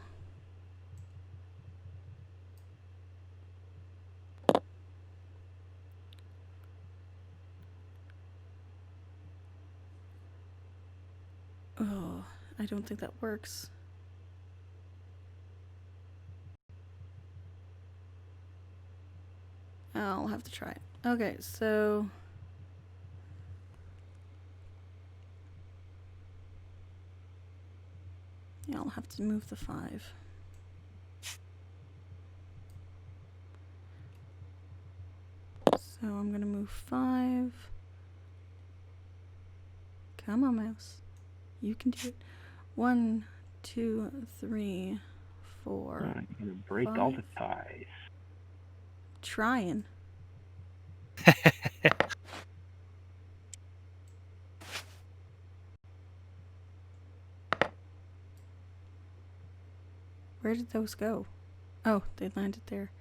Oh, I don't think that works. I'll have to try it. Okay, so... Yeah, I'll have to move the 5. So I'm gonna move 5. Come on, mouse. You can do it. 1, 2, 3, 4. You're gonna break all the ties. Trying. Where did those go? Oh, they landed there.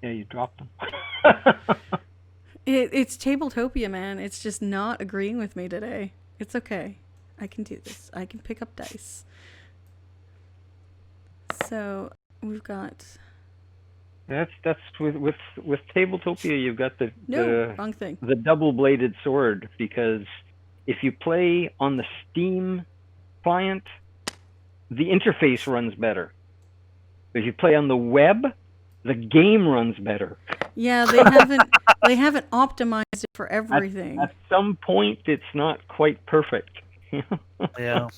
Yeah, you dropped them. It's Tabletopia, man. It's just not agreeing with me today. It's okay. I can do this. I can pick up dice. So we've got... That's with Tabletopia. You've got wrong thing. the double-bladed sword, because if you play on the Steam client, the interface runs better. If you play on the web, the game runs better. Yeah, they haven't optimized it for everything. At some point, it's not quite perfect. Yeah.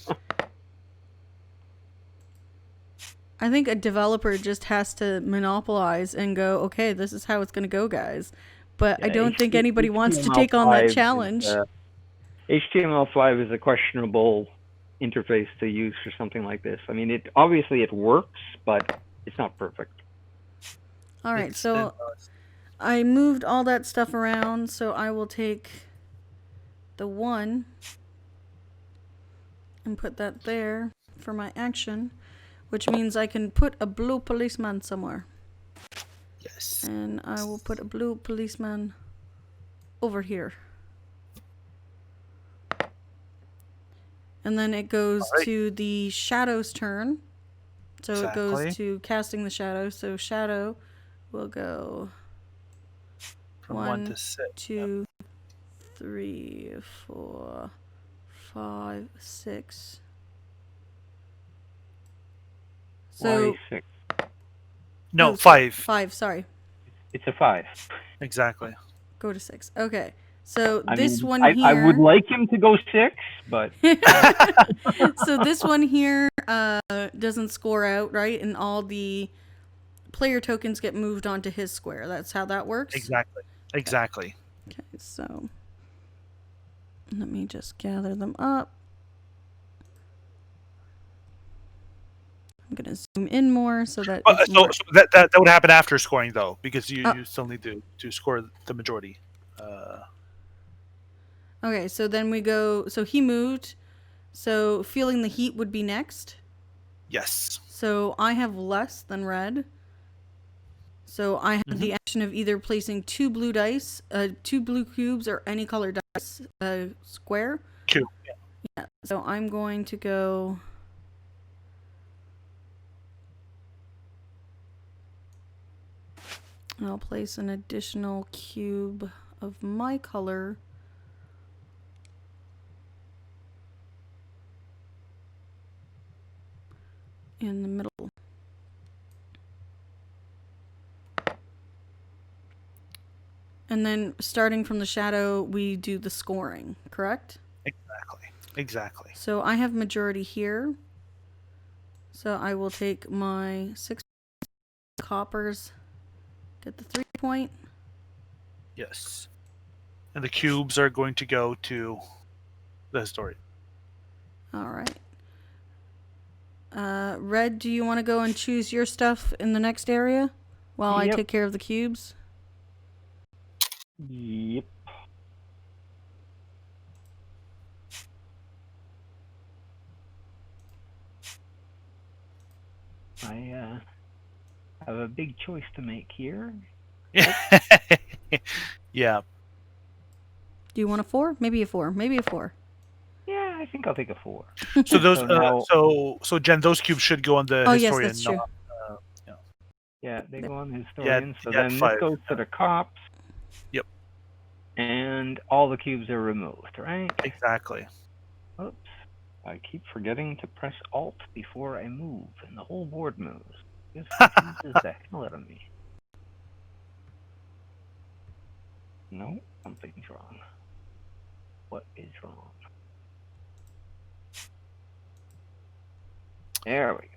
I think a developer just has to monopolize and go, okay, this is how it's going to go, guys. But Yeah, I don't think anybody wants to take on that challenge. HTML5 is a questionable interface to use for something like this. I mean, it works, but it's not perfect. All right, so I moved all that stuff around, so I will take the 1 and put that there for my action, which means I can put a blue policeman somewhere. Yes. And I will put a blue policeman over here. And then it goes to the shadow's turn. So it goes to casting the shadow. So shadow will go From 1 to 6. 2, 3, 4, 5, 6. So Why 6? No, 5. 5, sorry. It's a 5. Exactly. Go to 6. Okay. So I this mean, one here... I would like him to go 6, but... So this one here doesn't score out, right? And all the player tokens get moved onto his square. That's how that works? Exactly. Okay, so let me just gather them up. I'm going to zoom in more so that... So that would happen after scoring, though, because you still need to score the majority. Okay, so then we go... So he moved. So feeling the heat would be next. Yes. So I have less than red. So I have the action of either placing 2 blue dice, 2 blue cubes, or any color dice square. Cube. Yeah. So I'm going to go... I'll place an additional cube of my color. In the middle. And then starting from the shadow, we do the scoring, correct? Exactly. So I have majority here. So I will take my 6 coppers, get the 3 point. Yes. And the cubes are going to go to the historian. All right. Red, do you want to go and choose your stuff in the next area while I take care of the cubes? Yep. I have a big choice to make here. Yeah. Do you want a 4? Maybe a 4. Maybe a 4. Yeah, I think I'll take a 4. So those, So now- so Jen, those cubes should go on the Oh, yes, historian. that's true. Yeah, they go on the historian. So yeah, then 5, this goes to the cops. Yep. And all the cubes are removed, right? Exactly. Oops. I keep forgetting to press Alt before I move, and the whole board moves. This confuses the hell out of me. No, something's wrong. What is wrong? There we go.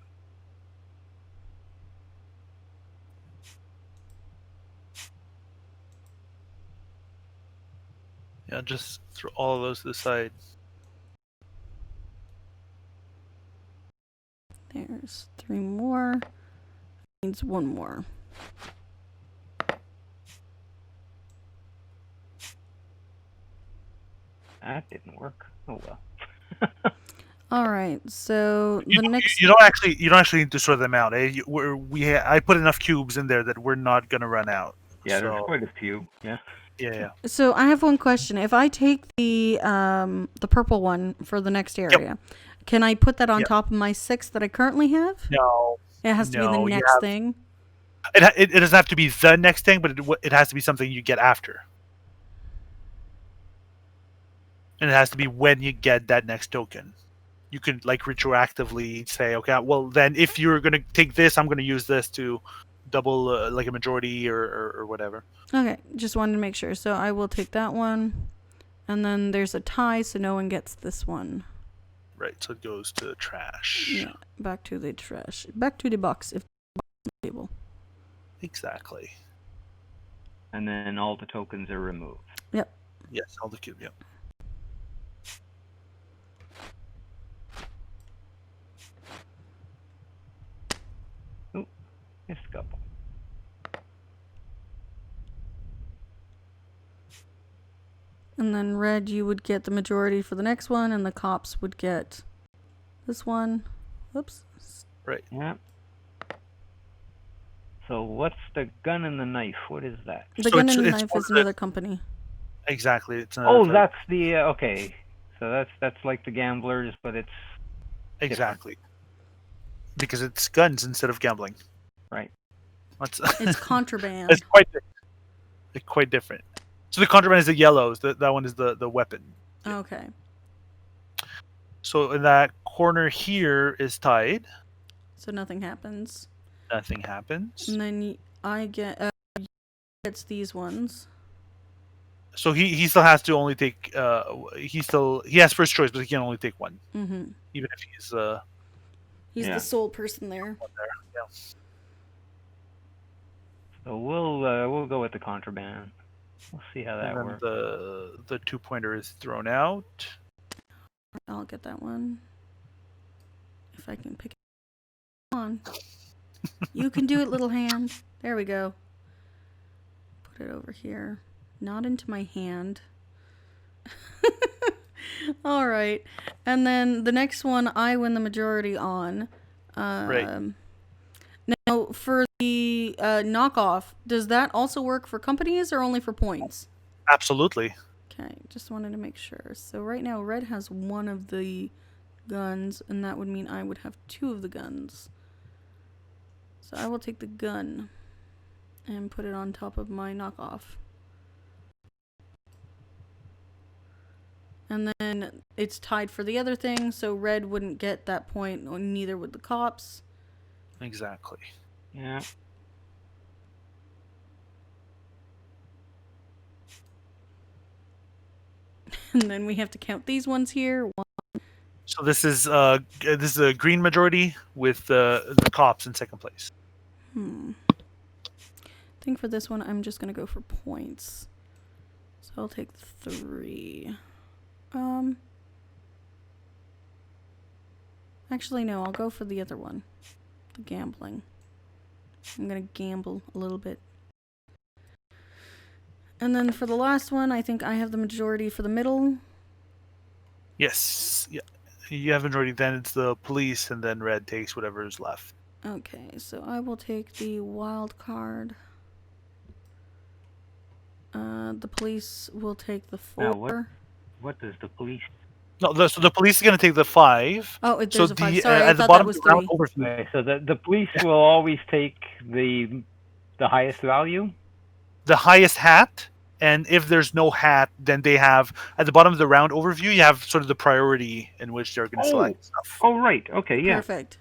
Yeah, just throw all of those to the side. There's 3 more. Needs 1 more. That didn't work. Oh well. All right. So the next. You don't actually need to sort them out. Eh? I put enough cubes in there that we're not gonna run out. Yeah, so, there's quite a few. Yeah. Yeah. So I have one question. If I take the purple one for the next area, can I put that on top of my 6 that I currently have? No. It has to be the No, you next have- thing. It doesn't have to be the next thing, but it has to be something you get after. And it has to be when you get that next token. You can like retroactively say, okay, well then if you're gonna take this, I'm gonna use this to double like a majority or whatever. Okay, just wanted to make sure. So I will take that one, and then there's a tie, so no one gets this one. Right, so it goes to trash. Yeah, back to the trash. Back to the box if the box is on the table. Exactly. And then all the tokens are removed. Yep. Yes, all the cube. Yep. Missed a couple. And then red, you would get the majority for the next one, and the cops would get this one. Oops. Right. Yeah. So what's the gun and the knife? What is that? The So gun it's- and the it's knife one is of the- another company. Exactly. It's Oh, that's the okay. So that's like the gamblers, but it's exactly because it's guns instead of gambling. right. That's It's contraband. it's quite different. So the contraband is the yellows. That one is the weapon. Okay. So in that corner here is tied. So nothing happens. Nothing happens. And then I get gets these ones. So he still has to only take. He has first choice, but he can only take one, Mm-hmm. even if he's He's Yeah. the sole person there. one there. Yeah. So we'll go with the contraband. We'll see how that And then works. the 2-pointer is thrown out. I'll get that one. If I can pick it on. You can do it, little hand. There we go. Put it over here. Not into my hand. All right. And then the next one I win the majority on. Right. Now, for the knockoff, does that also work for companies or only for points? Absolutely. Okay, just wanted to make sure. So right now, red has 1 of the guns, and that would mean I would have 2 of the guns. So I will take the gun and put it on top of my knockoff. And then it's tied for the other thing, so red wouldn't get that point, or neither would the cops. Exactly. Yeah. And then we have to count these ones here. So this is a green majority with the cops in second place. I think for this one, I'm just going to go for points. So I'll take 3. Actually, no, I'll go for the other one. The gambling. I'm going to gamble a little bit. And then for the last one, I think I have the majority for the middle. Yes. Yeah. You have majority. Then it's the police, and then red takes whatever is left. Okay, so I will take the wild card. The police will take the 4. Now, what does the police? No, so the police is going to take the 5. Oh, So there's a 5. Sorry, I at the thought bottom that was of the round 3. overview, Okay, so the police will always take the highest value. the highest hat, and if there's no hat, then they have at the bottom of the round overview, you have sort of the priority in which they're going to select stuff. Oh, right. Okay, yeah. Perfect.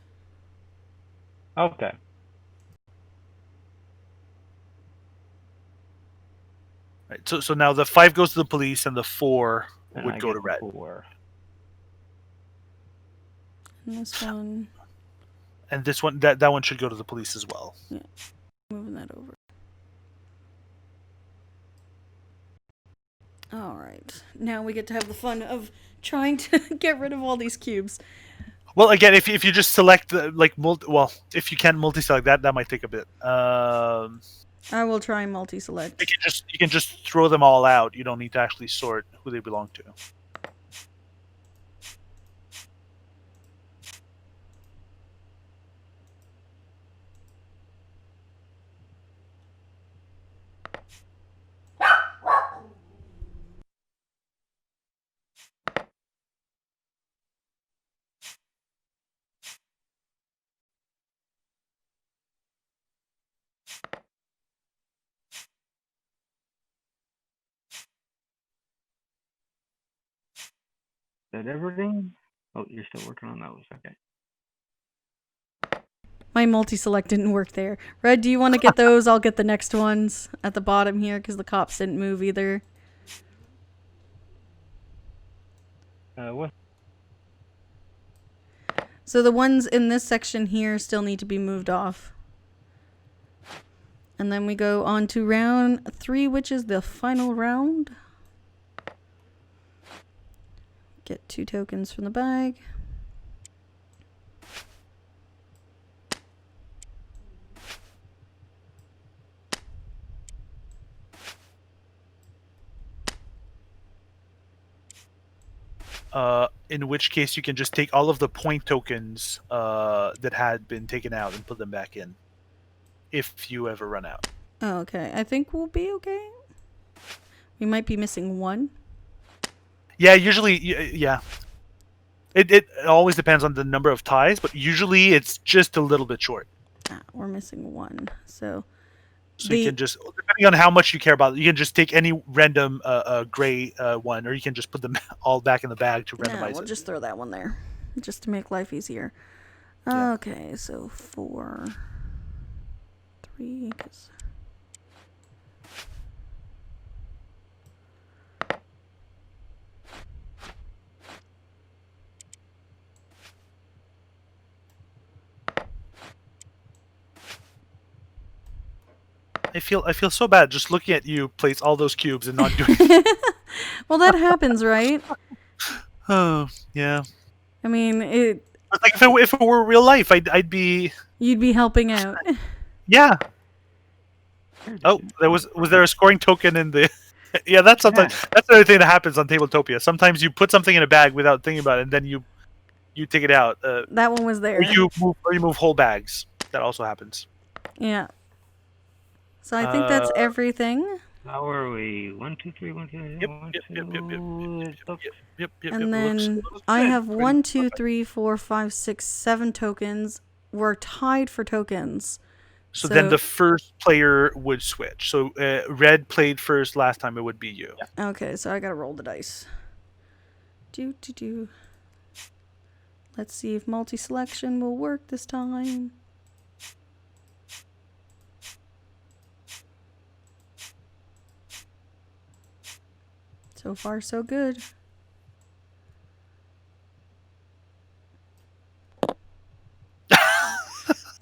Okay. Right. So now the 5 goes to the police, and the 4 And would I go get to red. 4. And this one, And this one, that one should go to the police as well. moving that over. All right. Now we get to have the fun of trying to get rid of all these cubes. Well, again, if you just select if you can multi-select that might take a bit. I will try multi-select. You can just throw them all out. You don't need to actually sort who they belong to. Is that everything? Oh, you're still working on those. Okay. My multi-select didn't work there. Red, do you want to get those? I'll get the next ones at the bottom here because the cops didn't move either. What? So the ones in this section here still need to be moved off. And then we go on to round 3, which is the final round. Get 2 tokens from the bag. In which case you can just take all of the point tokens that had been taken out and put them back in, if you ever run out. Oh, okay. I think we'll be okay. We might be missing 1. Yeah, usually, yeah. It always depends on the number of ties, but usually it's just a little bit short. We're missing 1. So you can just, depending on how much you care about it, you can just take any random gray one, or you can just put them all back in the bag to randomize we'll it. just throw that one there, just to make life easier. Yeah. Okay, so 4, 3, 'cause... I feel so bad just looking at you place all those cubes and not doing it. Well, that happens, right? Oh, yeah. I mean, But like if it were real life, I'd be. You'd be helping out. Yeah. Oh, was there a scoring token in the? Yeah, that's sometimes that's the other thing that happens on Tabletopia. Sometimes you put something in a bag without thinking about it, and then you take it out. That one was there. Or you move whole bags. That also happens. Yeah. So I think that's everything. How are we? 1, 2, 3, 1, 2, 3. Yep. And then I have 1, 2, 3, 4, 5, 6, 7 tokens. We're tied for tokens. So then the first player would switch. So red played first last time. It would be you. Yeah. Okay, so I gotta roll the dice. Let's see if multi-selection will work this time. So far, so good.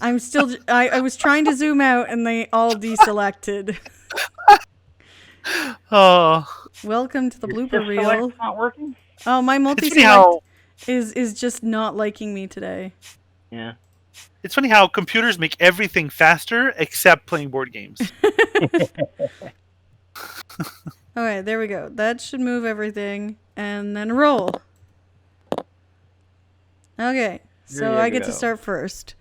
I'm still... I was trying to zoom out and they all deselected. Oh. Welcome to the Your blooper reel. not working? Oh, my multi-select is just not liking me today. Yeah. It's funny how computers make everything faster except playing board games. Alright, there we go. That should move everything. And then roll. Okay, so I get to start first.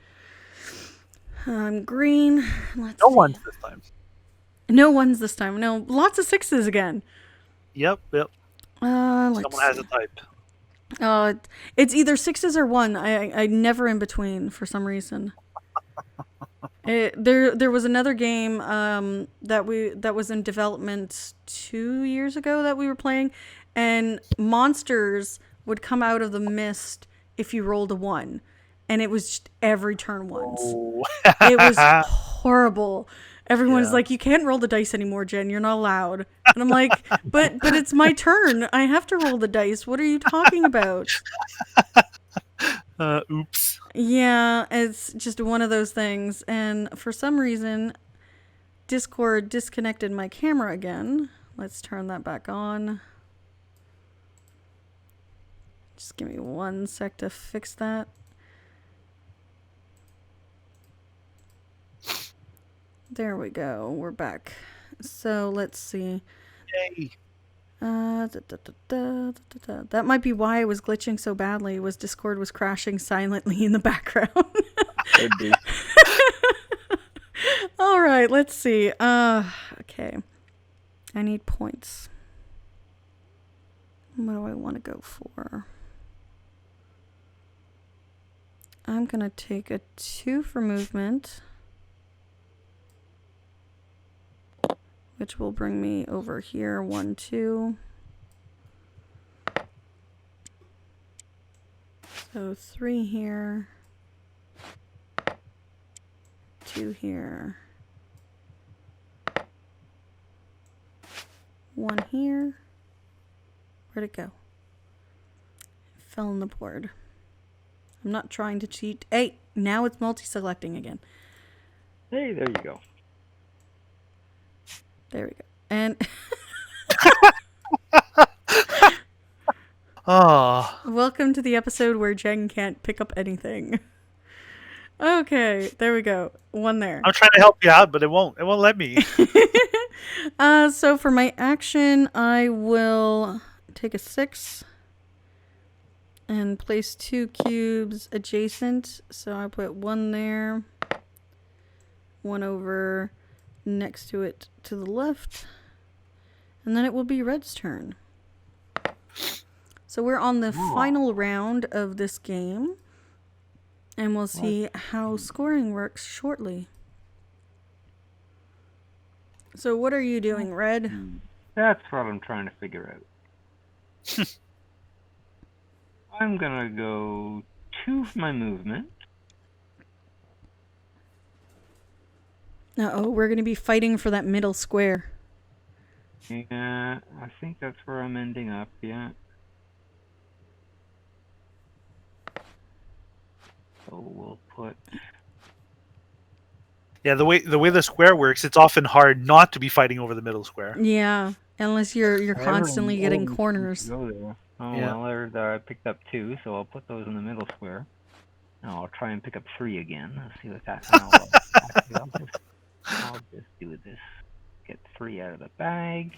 Green. Let's No see. ones this time. No ones this time. No, lots of sixes again. Yep. Let's Someone has see. a type. It's either sixes or one. I never in between for some reason. There was another game that was in development 2 years ago that we were playing, and monsters would come out of the mist if you rolled a 1, and it was just every turn ones. Oh. It was horrible. Everyone's Yeah. like, "You can't roll the dice anymore, Jen. You're not allowed." And I'm like, "But it's my turn. I have to roll the dice. What are you talking about?" Oops. Yeah, it's just one of those things. And for some reason, Discord disconnected my camera again. Let's turn that back on. Just give me 1 sec to fix that. There we go. We're back. So let's see. Yay. That might be why it was glitching so badly. Was Discord was crashing silently in the background. Could be. All right, let's see. Okay. I need points. What do I want to go for? I'm going to take a 2 for movement, which will bring me over here. 1, 2. So 3 here. 2 here. 1 here. Where'd it go? It fell on the board. I'm not trying to cheat. Hey, now it's multi-selecting again. Hey, there you go. There we go. And Oh. welcome to the episode where Jen can't pick up anything. Okay, there we go. 1 there. I'm trying to help you out, but it won't. It won't let me. So for my action, I will take a 6 and place 2 cubes adjacent. So I put 1 there, 1 over next to it to the left, and then it will be Red's turn. So we're on the final round of this game, and we'll see how scoring works shortly. So what are you doing, Red? That's what I'm trying to figure out. I'm gonna go 2 for my movement. Uh-oh, we're going to be fighting for that middle square. Yeah, I think that's where I'm ending up, yeah. So we'll put... Yeah, the way the square works, it's often hard not to be fighting over the middle square. Yeah, unless you're constantly getting Everyone corners. go there. Oh, Yeah. well, I picked up 2, so I'll put those in the middle square. Now I'll try and pick up 3 again. Let's see what that... I'll just do this. Get 3 out of the bag.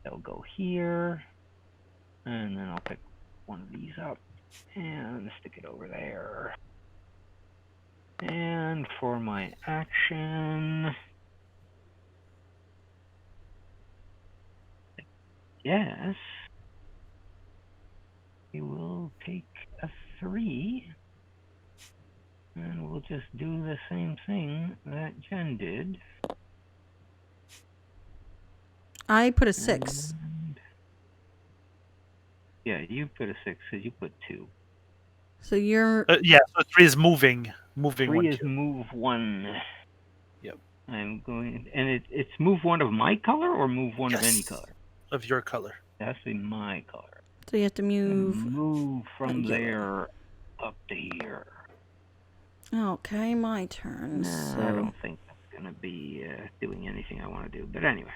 They'll go here. And then I'll pick one of these up and stick it over there. And for my action, I guess we will take a 3. And we'll just do the same thing that Jen did. I put a 6. And yeah, you put a 6 because you put 2. So you're... Yeah, so 3 is moving. Moving 3 1 is cube. move 1. Yep. I'm going... And it's move 1 of my color or move 1 of any color? Of your color. It has to be my color. So you have to move... Move from yellow. there up to here. Okay, my turn. I So don't think that's going to be doing anything I want to do. But anyway.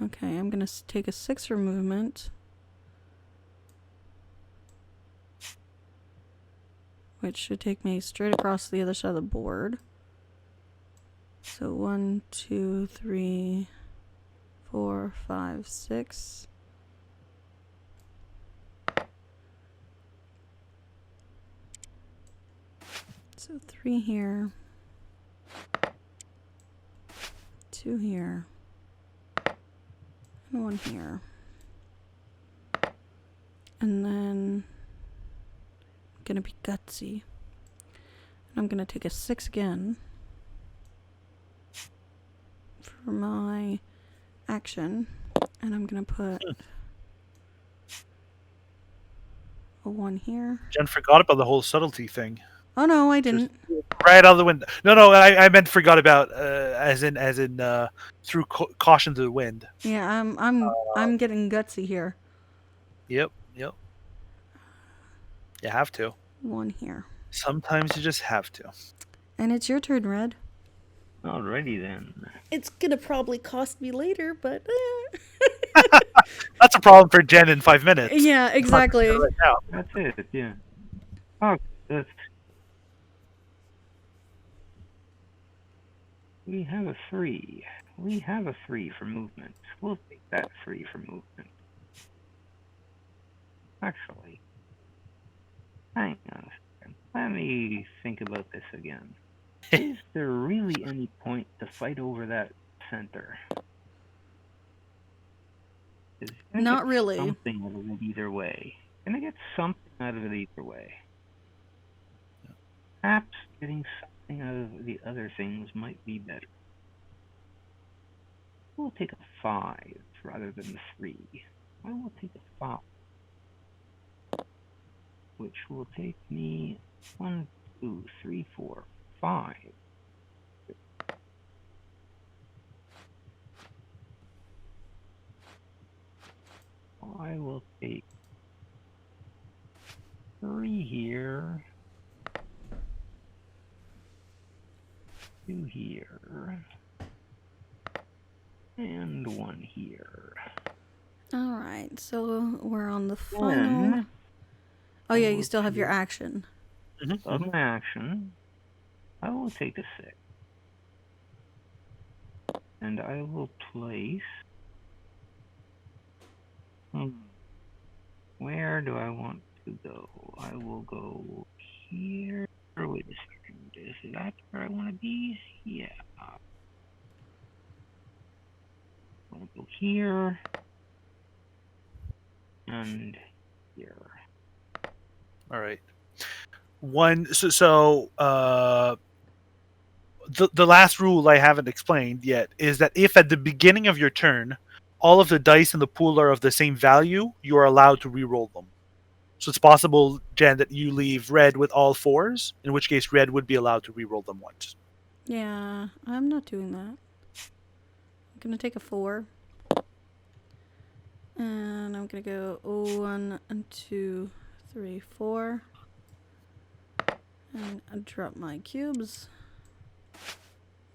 okay, I'm going to take a 6 for movement. Which should take me straight across the other side of the board. So 1, 2, 3, 4, 5, 6. So 3 here. 2 here. And 1 here. And then I'm gonna be gutsy. And I'm gonna take a 6 again for my action. And I'm gonna put a 1 here. Jen forgot about the whole subtlety thing. Oh no, I didn't. Right out of the window. No, I meant forgot about as in through caution to the wind. Yeah, I'm getting gutsy here. Yep. You have to. 1 here. Sometimes you just have to. And it's your turn, Red. Alrighty then. It's gonna probably cost me later, but That's a problem for Jen in 5 minutes. yeah, exactly. Right now. That's it, yeah. Oh, that's... We have a 3. We have a 3 for movement. We'll take that 3 for movement. Actually, hang on a second. Let me think about this again. Is there really any point to fight over that center? Not really. Something out of it either way. Gonna get something out of it either way. Perhaps getting something out of the other things might be better. We'll take a 5 rather than the 3. I will take a 5. Which will take me 1, 2, 3, 4, 5. I will take 3 here, 2 here, and 1 here. Alright, so we're on the final. Oh yeah, you still have your action. Of my action, I will take a 6. And I will place... Where do I want to go? I will go here. Or wait a second. Is that where I want to be? Yeah. I want to go here. And here. All right. The last rule I haven't explained yet is that if at the beginning of your turn all of the dice in the pool are of the same value, you are allowed to re-roll them. So it's possible, Jen, that you leave red with all 4s, in which case red would be allowed to re-roll them once. Yeah, I'm not doing that. I'm gonna take a 4. And I'm gonna go 1 and 2, 3, 4. And I drop my cubes.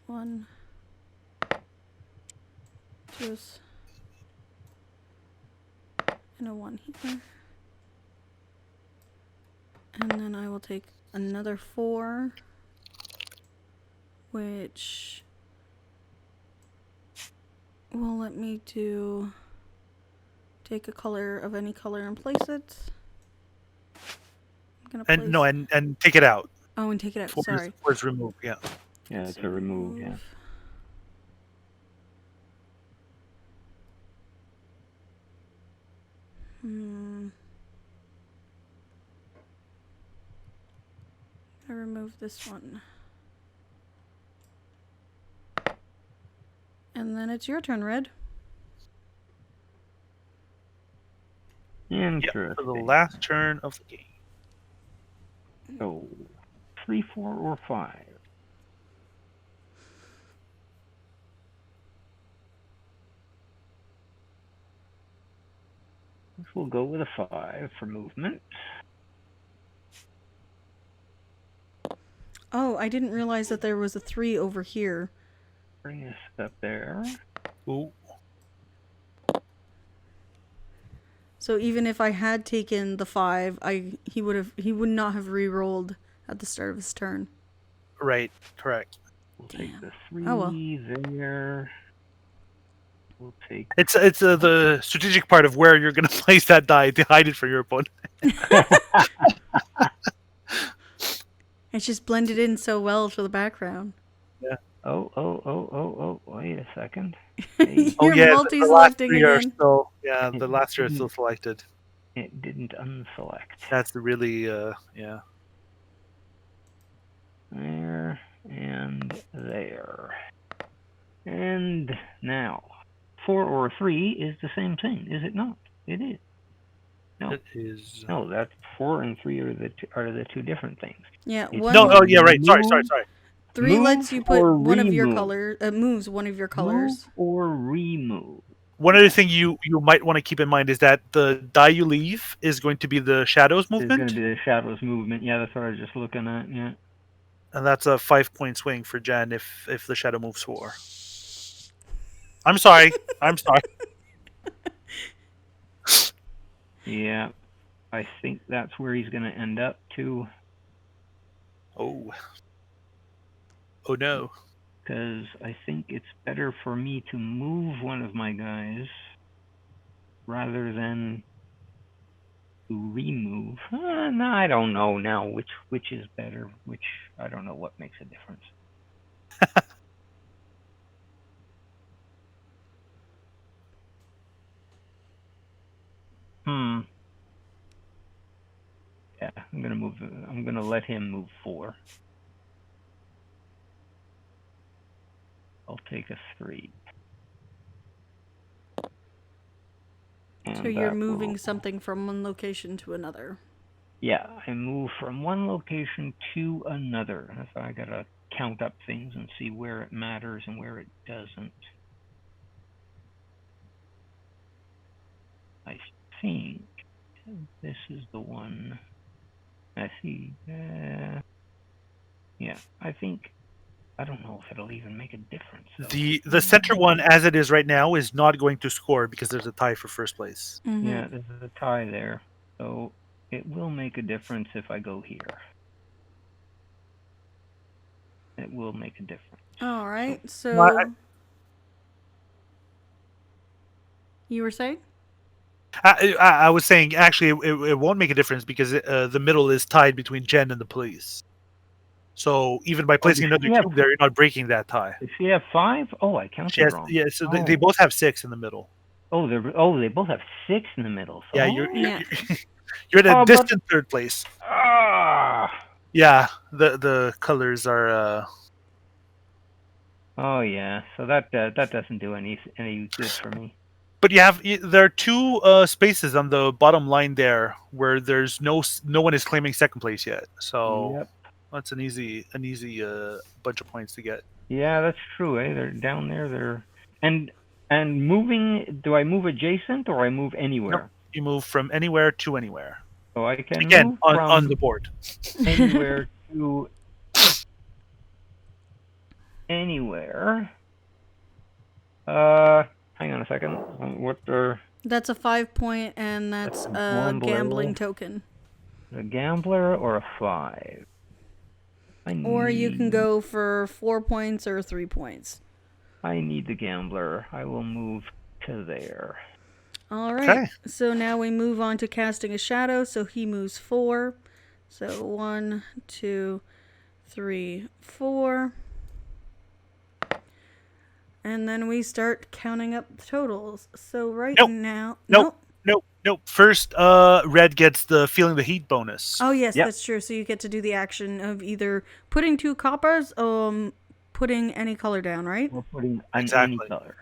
1. 2. And a 1 here. And then I will take another 4. Which will let me take a color of any color and place it. I'm gonna And take it out. Oh, and take it out. Sorry. 4's removed, yeah. Yeah, it's a remove, yeah. I remove this one. And then it's your turn, Red. Interesting. Yep, for the last turn of the game. So, 3, 4, or 5. We'll go with a 5 for movement. Oh, I didn't realize that there was a 3 over here. Bring us up there. Ooh. So even if I had taken the 5, he would not have re-rolled at the start of his turn. Right, correct. We'll take the 3 there. We'll take... It's the strategic part of where you're going to place that die to hide it from your opponent. It's just blended in so well to the background. Oh, wait a second. You're Oh yeah, the last multi-selecting three are again. still the last three are still selected. It didn't unselect. That's the really There and there. And now, 4 or 3 is the same thing, is it not? It is. No, It is. no, that's 4 and 3 are the two different things. Yeah, It's one. No, oh yeah, right. Sorry. 3 lets you put or one of your remove. colors. Moves one of your colors. Move or remove. One other thing you might want to keep in mind is that the die you leave is going to be the shadows It's going to movement, be the shadows movement. Yeah, that's what I was just looking at. Yeah. and that's a 5-point swing for Jen if the shadow moves 4. I'm sorry. Yeah, I think that's where he's going to end up too. Oh no. Because I think it's better for me to move one of my guys rather than to remove. No, I don't know now which is better. I don't know what makes a difference. Yeah, I'm gonna let him move 4. I'll take a 3. So you're moving something from one location to another. Yeah, I move from one location to another. So I gotta count up things and see where it matters and where it doesn't. I think this is the one. I see. Yeah, I don't know if it'll even make a difference. The center one, as it is right now, is not going to score because there's a tie for first place. Mm-hmm. Yeah, there's a tie there, so it will make a difference if I go here. It will make a difference. All right. So Well, you were saying? I was saying actually it won't make a difference because the middle is tied between Jen and the police. So even by placing another cube there, you're not breaking that tie. Does she have 5? Oh, I counted wrong. Yeah, so they both have 6 in the middle. Oh, they both have 6 in the middle. So Yeah, you're at a distant third place. Yeah, the colors are. Oh yeah, so that doesn't do any good for me. But there are 2 spaces on the bottom line there where there's no one is claiming second place yet. So Yep. that's an easy bunch of points to get. Yeah, that's true. They're down there. They're and moving. Do I move adjacent or I move anywhere? Nope. You move from anywhere to anywhere. So I can again move on the board. Anywhere to anywhere. Hang on a second. What are... That's a 5-point, and that's a gambling token. A gambler or a 5? Or you can go for 4 points or 3 points. I need the gambler. I will move to there. All right. Okay. So now we move on to casting a shadow. So he moves 4. So 1, 2, 3, 4. And then we start counting up the totals. So now... Nope. First, Red gets the Feeling the Heat bonus. Oh, yes, that's true. So you get to do the action of either putting 2 coppers, putting any color down, right? Or putting any color.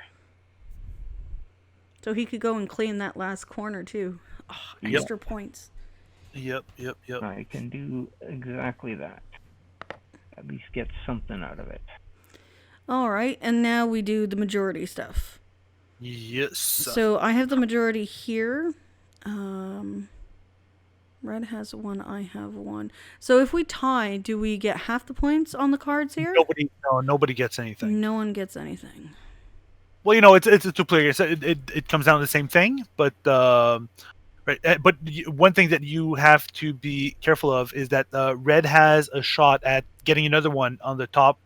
So he could go and clean that last corner, too. Oh, extra points. Yep. I can do exactly that. At least get something out of it. All right, and now we do the majority stuff. Yes. So I have the majority here. Red has 1, I have 1. So if we tie, do we get half the points on the cards here? Nobody gets anything. No one gets anything. Well, it's a 2-player. So it comes down to the same thing, but right. But one thing that you have to be careful of is that Red has a shot at getting another one on the top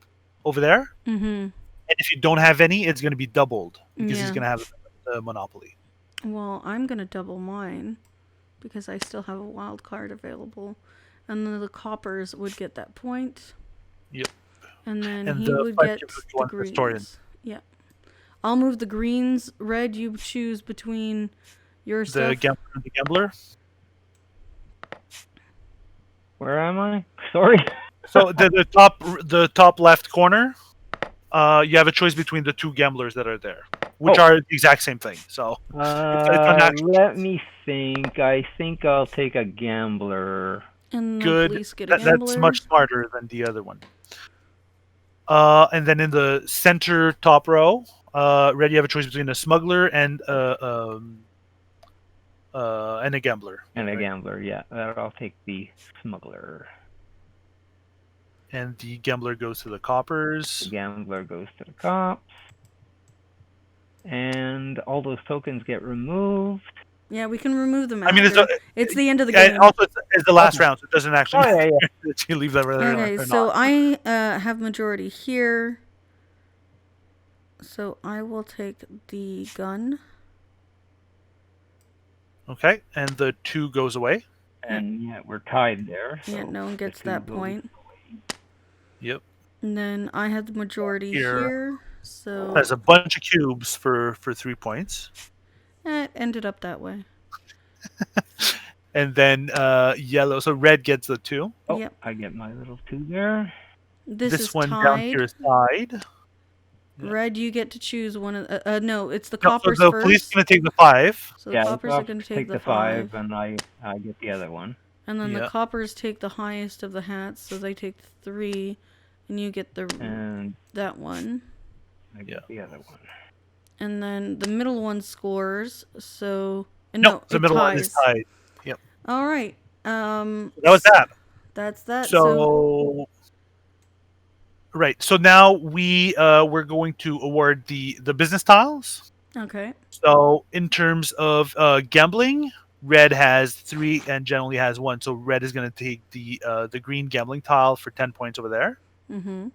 over there. Mm-hmm. And if you don't have any, it's going to be doubled because he's going to have a monopoly. Well, I'm going to double mine because I still have a wild card available. And then the coppers would get that point. Yep. And then And he the would 5 get gives us the one greens. historian. Yeah. I'll move the greens. Red, you choose between your The stuff. gambler and the gambler. Where am I? Sorry. So the top left corner, you have a choice between the 2 gamblers that are there, which are the exact same thing. So it's unnatural. Let me think. I think I'll take a gambler. And the Good. police get a gambler. That's much smarter than the other one. And then in the center top row, red, you have a choice between a smuggler and a gambler. And a gambler, yeah. I'll take the smuggler. And the gambler goes to the coppers. The gambler goes to the cops. And all those tokens get removed. Yeah, we can remove them. I mean, it's the end of the game. And also, it's the last round, so it doesn't actually yeah. that you leave that right Okay, so not. I have majority here. So I will take the gun. Okay, and the 2 goes away. And yeah, we're tied there. So Yeah, no one gets that point. Yep. And then I have the majority here. So there's a bunch of cubes for 3 points. It ended up that way. And then yellow, so red gets the 2. Oh, yep. I get my little 2 there. This is one tied. down here is tied. Red, you get to choose one of no, it's the No, coppers so the first. police going to take the 5. So the coppers are going to take the 5. And I get the other one. And then the coppers take the highest of the hats, so they take 3, and you get that one. I get the other one. And then the middle one scores, so No, the middle ties. one is tied. Yep. All right. That was that. That's that. So right. So now we're going to award the business tiles. Okay. So in terms of gambling, red has 3 and generally has 1. So red is going to take the green gambling tile for 10 points over there. Mm-hmm.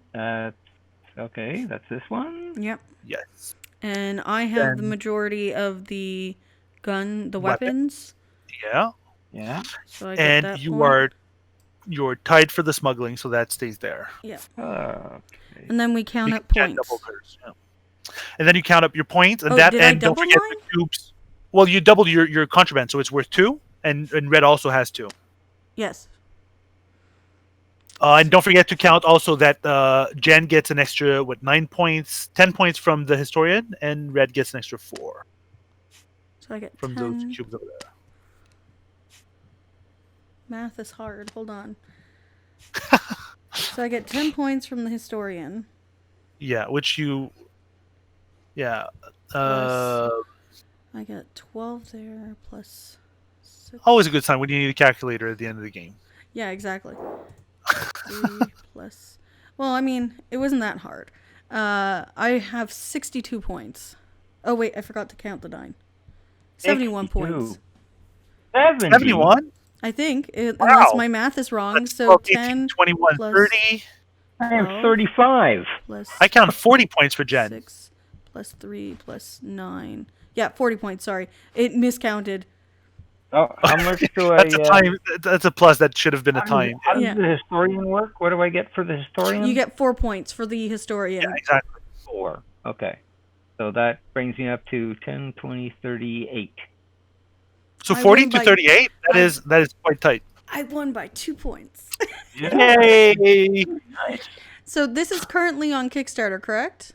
Okay, that's this one? Yep. Yes. And I have the majority of the gun, the weapons. Yeah. Yeah. So I get that point. You're tied for the smuggling, so that stays there. Yeah. Okay. And then we count up points. Yeah. And then you count up your points, and did I don't double forget mine? the cubes. Well, you doubled your contraband, so it's worth 2, and red also has 2. Yes. And don't forget to count also that Jen gets an extra 9 points, 10 points from the historian, and red gets an extra 4. So I get from 10. those cubes over there. Math is hard. Hold on. So I get 10 points from the historian. Yeah, which you. Yeah. I got 12 there plus 6. Always a good sign when you need a calculator at the end of the game. Yeah, exactly. 3 plus. Well, I mean, it wasn't that hard. I have 62 points. Oh, wait, I forgot to count the 9. 71 points. 71? I think, unless my math is wrong. That's So 12, 10, 18, 21, plus 30. I have 35. Plus I count 40 points for Jen. 6 plus 3 plus 9. Yeah, 40 points, sorry. It miscounted. Oh, how much do That's a time. That's a plus. That should have been a time. How does the historian work? What do I get for the historian? You get 4 points for the historian. Yeah, exactly. 4. Okay. So that brings me up to 10, 20, 38. So 40 to 38. That is quite tight. I won by 2 points. Yay! So this is currently on Kickstarter, correct?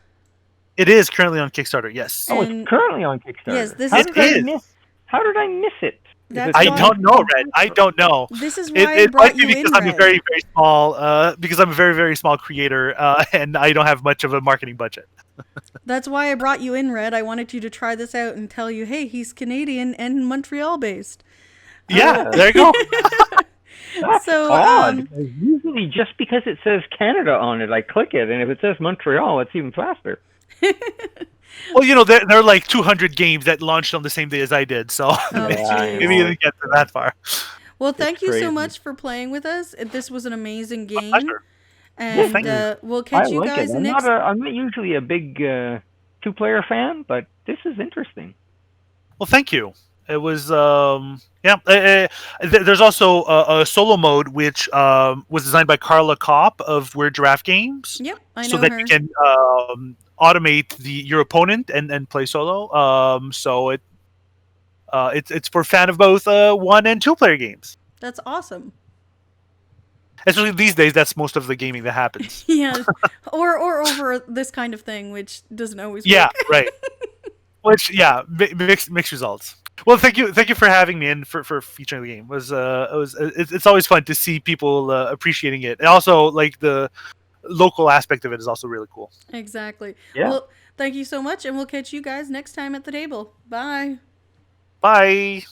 It is currently on Kickstarter. Yes. Oh, it's currently on Kickstarter. Yes, this How is. How did I miss it? I don't know, Red. I don't know. This is why I brought you in, because I'm a very, very small. Because I'm a very, very small creator, and I don't have much of a marketing budget. That's why I brought you in, Red. I wanted you to try this out and tell you, hey, he's Canadian and Montreal based. Yeah, there you go. That's So, odd. Usually, just because it says Canada on it, I click it, and if it says Montreal, it's even faster. Well, there are like 200 games that launched on the same day as I did, so maybe you didn't get to that far. Well, thank you so much for playing with us. This was an amazing game. Pleasure. And we'll catch you guys next. I'm not usually a big 2-player fan, but this is interesting. Well, thank you. It was there's also a solo mode which was designed by Carla Kopp of Weird Giraffe Games, Yep, I so know that her. you can automate your opponent and play solo. So it's for fan of both 1 and 2 player games. That's awesome. Especially these days, that's most of the gaming that happens. Yeah, or over this kind of thing, which doesn't always Yeah, work. right. Which mixed results. Well, thank you for having me and for featuring the game. It's always fun to see people appreciating it, and also like the local aspect of it is also really cool. Exactly. Yeah. Well, thank you so much, and we'll catch you guys next time at the table. Bye. Bye.